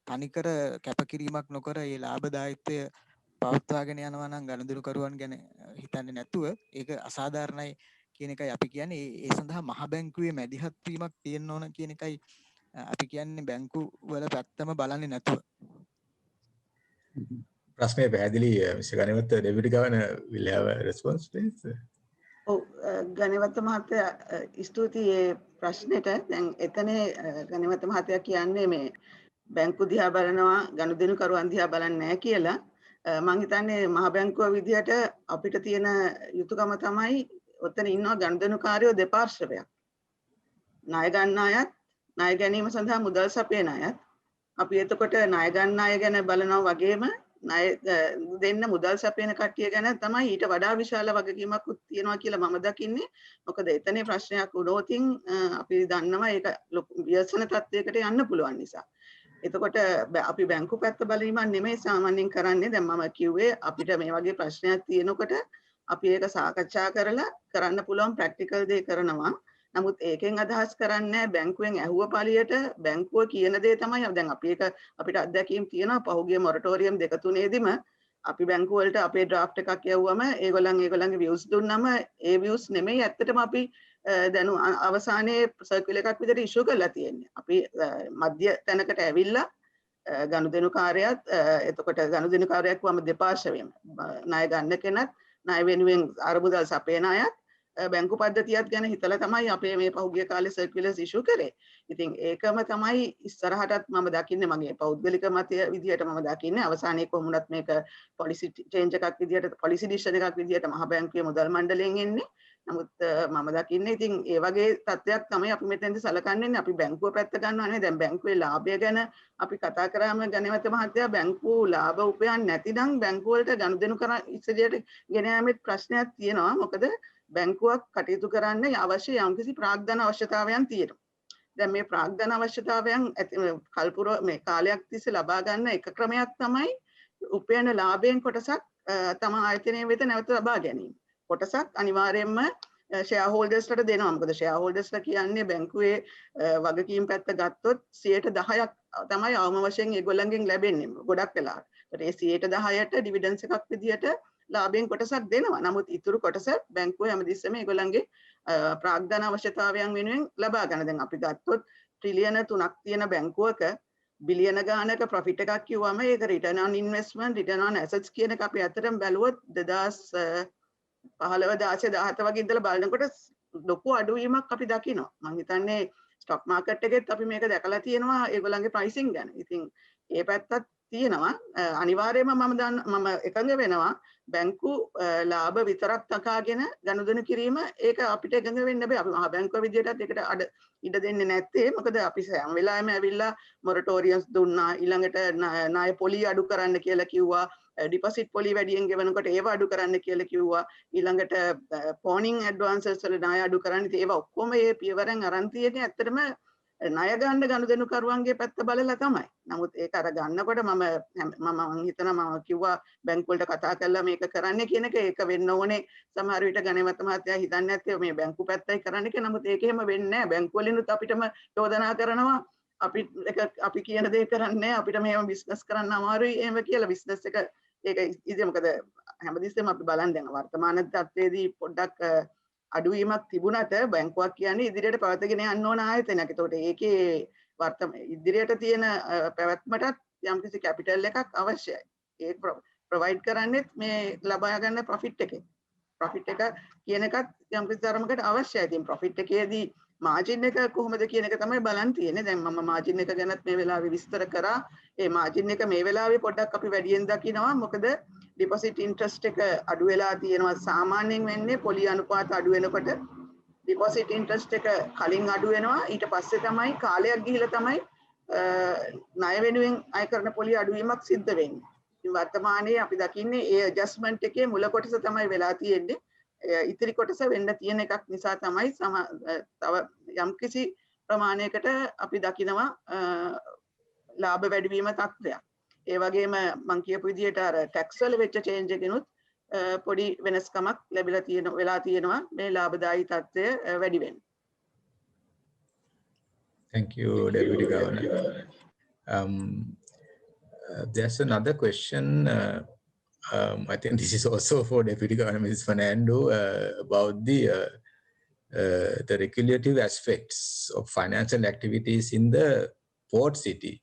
තනිකර කැපකිරීමක් නොකර ඒ ලාභදායීත්වය පවත්වාගෙන යනවා නම් ගනුදෙනුකරුවන් ගැන හිතන්නේ නැතුව ඒක අසාධාරණයි කියන එකයි අපි කියන්නේ. ඒ සඳහා මහ බැංකුවේ මැදිහත් වීමක් තියෙන්න ඕන කියන එකයි අපි කියන්නේ බැංකු වල පැත්තම බලන්නේ නැතුව. ප්‍රශ්නේ පැහැදිලි. Mr. Ganewatt, Deputy Governor will have a response, please. ගණේවත්ත මහත්තයා ස්තුතියි මේ ප්‍රශ්නෙට. දැන් එතන ගණේවත්ත මහත්තයා කියන්නේ මේ බැංකු දිහා බලනවා ගනුදෙනුකරුවන් දිහා බලන්නේ නැහැ කියලා. මම හිතන්නේ මහ බැංකුව විදිහට අපිට තියෙන යුතුයකම තමයි ඔතන ඉන්නවා ගනුදෙනුකාරයෝ දෙපාර්ශ්වයක්. ණය ගන්න අයත් ණය ගැනීම සඳහා මුදල් සපයන අයත්. අපි එතකොට ණය ගන්න අය ගැන බලනවා වගේම ණය දෙන්න මුදල් සපයන කට්ටිය ගැන තමයි ඊට වඩා විශාල වගකීමක් තියෙනවා කියලා මම දකින්නේ. මොකද එතනේ ප්‍රශ්නයක් වුණොතින් අපි දන්නවා ඒක ව්‍යසන තත්වයකට යන්න පුළුවන් නිසා. එතකොට අපි බැංකු පැත්ත බලීමක් නෙමෙයි සාමාන්‍යයෙන් කරන්නේ. දැන් මම කිව්වේ අපිට මේ වගේ ප්‍රශ්නයක් තියෙනකොට අපි ඒක සාකච්ඡා කරලා කරන්න පුළුවන් ප්‍රැක්ටිකල් දේ කරනවා. නමුත් ඒකෙන් අදහස් කරන්නේ බැංකුවෙන් ඇහුව පළියට බැංකුව කියන දේ තමයි. දැන් අපි ඒක අපිට අත්දැකීම් තියෙනවා පහුගිය මොරටෝරියම් 2-3ෙදිම අපි බැංකුව වලට අපේ ඩ්‍රාෆ්ට් එකක් යවුවම ඒගොල්ලන්ගේ views දුන්නම ඒ views නෙමෙයි ඇත්තටම අපි දැන් අවසානයේ සර්කියුලර් එකක් විදිහට ඉෂුව කරලා තියෙන්නේ. අපි මධ්‍ය තැනකට ඇවිල්ලා ගනුදෙනුකාරයත් එතකොට ගනුදෙනුකාරයෙක් වම දෙපාර්ශ්වයෙන්ම ණය ගන්න කෙනත් ණය වෙනුවෙන් අරමුදල් සපයන අයත් බැංකු පද්ධතියත් ගැන හිතලා තමයි අපේ මේ පහුගිය කාලේ සර්කියුලර්ස් ඉෂු කරේ. ඉතින් ඒකම තමයි ඉස්සරහටත් මම දකින්නේ මගේ පෞද්ගලික මතය විදිහට මම දකින්නේ අවසානයේ කොහොමුණත් මේක පොලිසි චේන්ජ් එකක් විදිහට පොලිසි ඩිසිෂන් එකක් විදිහට මහ බැංකුවේ මුදල් මණ්ඩලයෙන් එන්නේ. නමුත් මම දකින්නේ ඉතින් ඒ වගේ තත්ත්වයක් තමයි අපි මෙතෙන්ද සලකන්නේ. අපි බැංකුව පැත්ත ගන්නවා නෙවෙයි. දැන් බැංකුවේ ලාභය ගැන අපි කතා කරාම ගණේවත මහත්තයා බැංකුව ලාභ උපයන්නේ නැතිනම් බැංකුව වලට ගනුදෙනු කරන ඉස්සරහට ගෙන යාමේ ප්‍රශ්නයක් තියෙනවා. මොකද බැංකුවක් කටයුතු කරන්න අවශ්‍ය යම්කිසි ප්‍රාග්ධන අවශ්‍යතාවයන් තියෙනවා. දැන් මේ ප්‍රාග්ධන අවශ්‍යතාවයන් කල්පුර මේ කාලයක් තිස්සේ ලබා ගන්න එක ක්‍රමයක් තමයි උපයන ලාභයෙන් කොටසක් තම ආයතනයේ වෙත නැවත ලබා ගැනීම. කොටසක් අනිවාර්යයෙන්ම ෂෙයා හෝල්ඩර්ස්ලට දෙනවා. මොකද ෂෙයා හෝල්ඩර්ස්ලා කියන්නේ බැංකුවේ වගකීම් පැත්ත ගත්තොත් 10% තමයි අවම වශයෙන් ඒගොල්ලන්ගෙන් ලැබෙන්නේ ගොඩක් වෙලාවට. ඒකට 10%ට ඩිවිඩන්ඩ්ස් එකක් විදියට ලාභයෙන් කොටසක් දෙනවා. නමුත් ඉතුරු කොටස බැංකුව හැමදෙස්සෙම ඒගොල්ලන්ගේ ප්‍රාග්ධන අවශ්‍යතාවයන් වෙනුවෙන් ලබා ගන්න. දැන් අපි ගත්තොත් ට්‍රිලියන 3ක් තියෙන බැංකුවක බිලියන ගානක ප්‍රොෆිට් එකක් කිව්වම ඒක return on investment return on assets කියන එක අපි අතරම බැලුවොත් 2015 16 17 වගේ ඉඳලා බලනකොට ලොකු අඩුවීමක් අපි දකිනවා. මම හිතන්නේ ස්ටොක් මාකට් එකෙත් අපි මේක දැකලා තියෙනවා ඒගොල්ලන්ගේ ප්‍රයිසින් ගැන. ඉතින් ඒ පැත්තත් තියෙනවා. අනිවාර්යයෙන්ම මම එකඟ වෙනවා බැංකු ලාභ විතරක් තකාගෙන ගනුදෙනු කිරීම ඒක අපිට එකඟ වෙන්න බෑ. අපි මහා බැංකුව විදියටත් ඒකට ඉඩ දෙන්නේ නැත්තේ. මොකද අපි හැම වෙලාවෙම ඇවිල්ලා මොරටෝරියම්ස් දුන්නා, ඊළඟට ණය පොලි අඩු කරන්න කියලා කිව්වා, ඩිපොසිට් පොලි වැඩියෙන් ගෙවනකොට ඒව අඩු කරන්න කියලා කිව්වා, ඊළඟට පෝනින් ඇඩ්වාන්සස් වල ණය අඩු කරන්න. ඉතින් ඒවා ඔක්කොම මේ පියවරෙන් අරන් තියෙන්නේ ඇත්තටම ණය ගන්න ගනුදෙනු කරුවන්ගේ පැත්ත බලලා තමයි. නමුත් ඒක අර ගන්නකොට මම හිතනවා මම කිව්වා බැංකු වලට කතා කරලා මේක කරන්න කියන එක ඒක වෙන්න ඕනේ. සමහර විට ගණේමත් මහත්තයා හිතන්නේ නැත්තේ මේ බැංකු පැත්තයි කරන්න කියලා. නමුත් ඒක එහෙම වෙන්නේ නැහැ. බැංකු වලිනුත් අපිටම චෝදනා කරනවා අපි කියන දේ කරන්නේ අපිට මේව බිස්නස් කරන්න අමාරුයි එහෙම කියලා. බිස්නස් එක ඒක ඉතින් මොකද හැමදෙස්සෙම අපි බලන් දැන් වර්තමාන තත්ත්වයේදී පොඩ්ඩක් අඩුවීමක් තිබුණට බැංකුවක් කියන්නේ ඉදිරියට පවත්වාගෙන යන්න ඕන ආයතනයක්. ඒතකොට ඒකේ ඉදිරියට තියෙන පැවැත්මටත් යම්කිසි කැපිටල් එකක් අවශ්‍යයි. ඒක ප්‍රොවයිඩ් කරන්නේත් මේ ලබා ගන්න ප්‍රොෆිට් එකේ. ප්‍රොෆිට් එක කියන එකත් යම්කිසි ධර්මයකට අවශ්‍යයි. ඉතින් ප්‍රොෆිට් එකේදී මාජින් එක කොහොමද කියන එක තමයි බලන් තියෙන්නේ. දැන් මම මාජින් එක ගැනත් මේ වෙලාවේ විස්තර කරා. ඒ මාජින් එක මේ වෙලාවේ පොඩ්ඩක් අපි වැඩියෙන් දකිනවා. මොකද ඩිපොසිට් ඉන්ට්‍රස්ට් එක අඩු වෙලා තියෙනවා. සාමාන්‍යයෙන් වෙන්නේ පොලි අනුපාත අඩු වෙනකොට ඩිපොසිට් ඉන්ට්‍රස්ට් එක කලින් අඩු වෙනවා. ඊට පස්සේ තමයි කාලයක් ගිහිලා තමයි ණය වෙනුවෙන් අය කරන පොලි අඩුවීමක් සිද්ධ වෙන්නේ. ඉතින් වර්තමානයේ අපි දකින්නේ ඒ ඇඩ්ජස්ට්මන්ට් එකේ මුල කොටස තමයි වෙලා තියෙන්නේ. ඉතිරි කොටස වෙන්න තියෙන එකක් නිසා තමයි තව යම්කිසි ප්‍රමාණයකට අපි දකිනවා ලාභ වැඩිවීම තත්ත්වයක්. ඒ වගේම මම කියපු විදිහට අර ටැක්ස් වල වෙච්ච චේන්ජ් එකනොත් පොඩි වෙනස්කමක් වෙලා තියෙනවා මේ ලාභදායී තත්ත්වය වැඩි වෙන්න. Thank you, Deputy Governor. There's another question. I think this is also for Deputy Governor Mrs. Fernando about the regulative aspects of financial activities in the port city.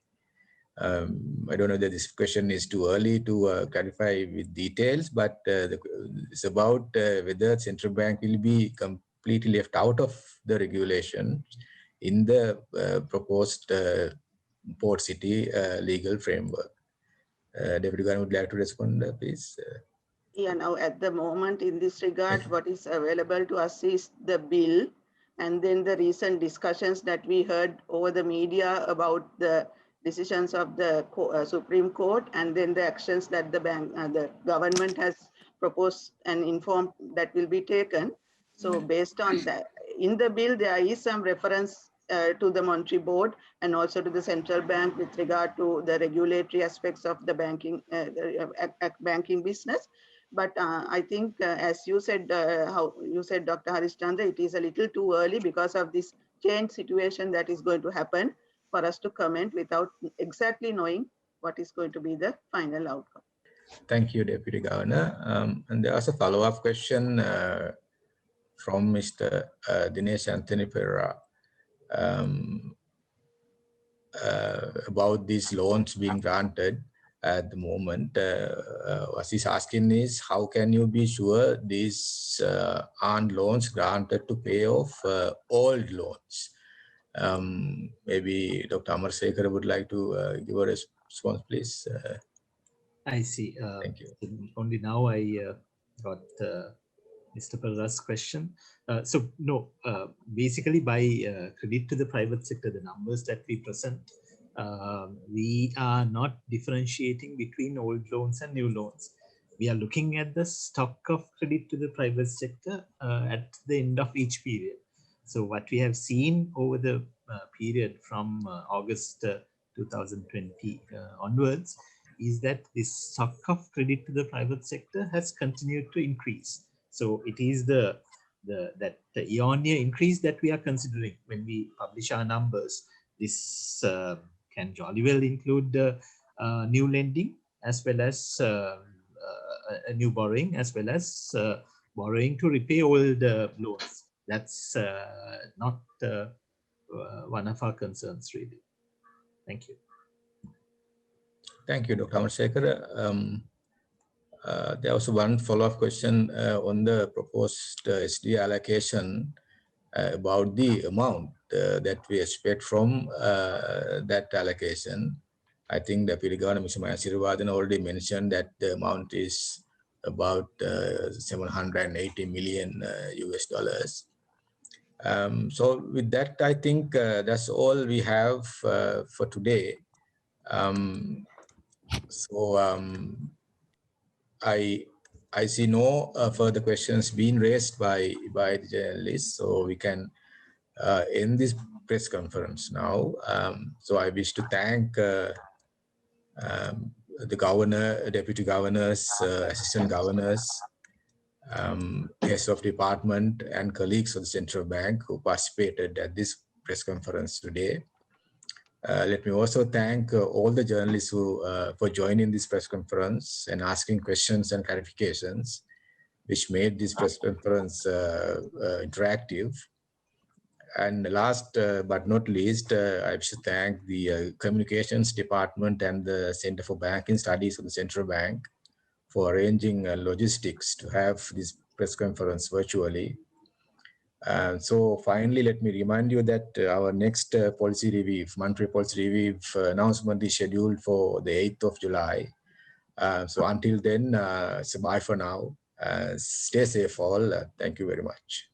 I don't know that this question is too early to clarify with details, but it's about whether central bank will be completely left out of the regulation in the proposed port city legal framework. Deputy Governor would like to respond, please. Yeah, now at the moment in this regard, what is available to us is the bill and then the recent discussions that we heard over the media about the decisions of the Supreme Court and then the actions that the government has proposed and informed that will be taken. So based on that, in the bill, there is some reference to the Monetary Board and also to the central bank with regard to the regulatory aspects of the banking business. But I think, as you said, Dr. Harish Chandra, it is a little too early because of this change situation that is going to happen for us to comment without exactly knowing what is going to be the final outcome. Thank you, Deputy Governor. And there was a follow-up question from Mr. Dinesh Anthony Pereira about these loans being granted at the moment. What he's asking is, how can you be sure these aren't loans granted to pay off old loans? Maybe Dr. Amar Sekar would like to give a response, please. I see. Thank you. Only now I got Mr. Pereira's question. So no, basically by credit to the private sector, the numbers that we present, we are not differentiating between old loans and new loans. We are looking at the stock of credit to the private sector at the end of each period. So what we have seen over the period from August 2020 onwards is that this stock of credit to the private sector has continued to increase. So it is the year-on-year increase that we are considering when we publish our numbers. This can jolly well include new lending as well as a new borrowing, as well as borrowing to repay old loans. That's not one of our concerns, really. Thank you. Thank you, Dr. Amarsekara. There was one follow-up question on the proposed SD allocation about the amount that we expect from that allocation. I think Deputy Governor Mr. Maya Siriwardena already mentioned that the amount is about $780 million US dollars. So with that, I think that's all we have for today. I see no further questions being raised by the journalists, so we can end this press conference now. So I wish to thank the governor, deputy governors, assistant governors, heads of department, and colleagues of the Central Bank who participated at this press conference today. Let me also thank all the journalists who for joining this press conference and asking questions and clarifications, which made this press conference interactive. And last but not least, I should thank the Communications Department and the Center for Banking Studies of the Central Bank for arranging logistics to have this press conference virtually. So finally, let me remind you that our next policy review, monetary policy review announcement is scheduled for the 8th of July. So until then, so bye for now. Stay safe all. Thank you very much.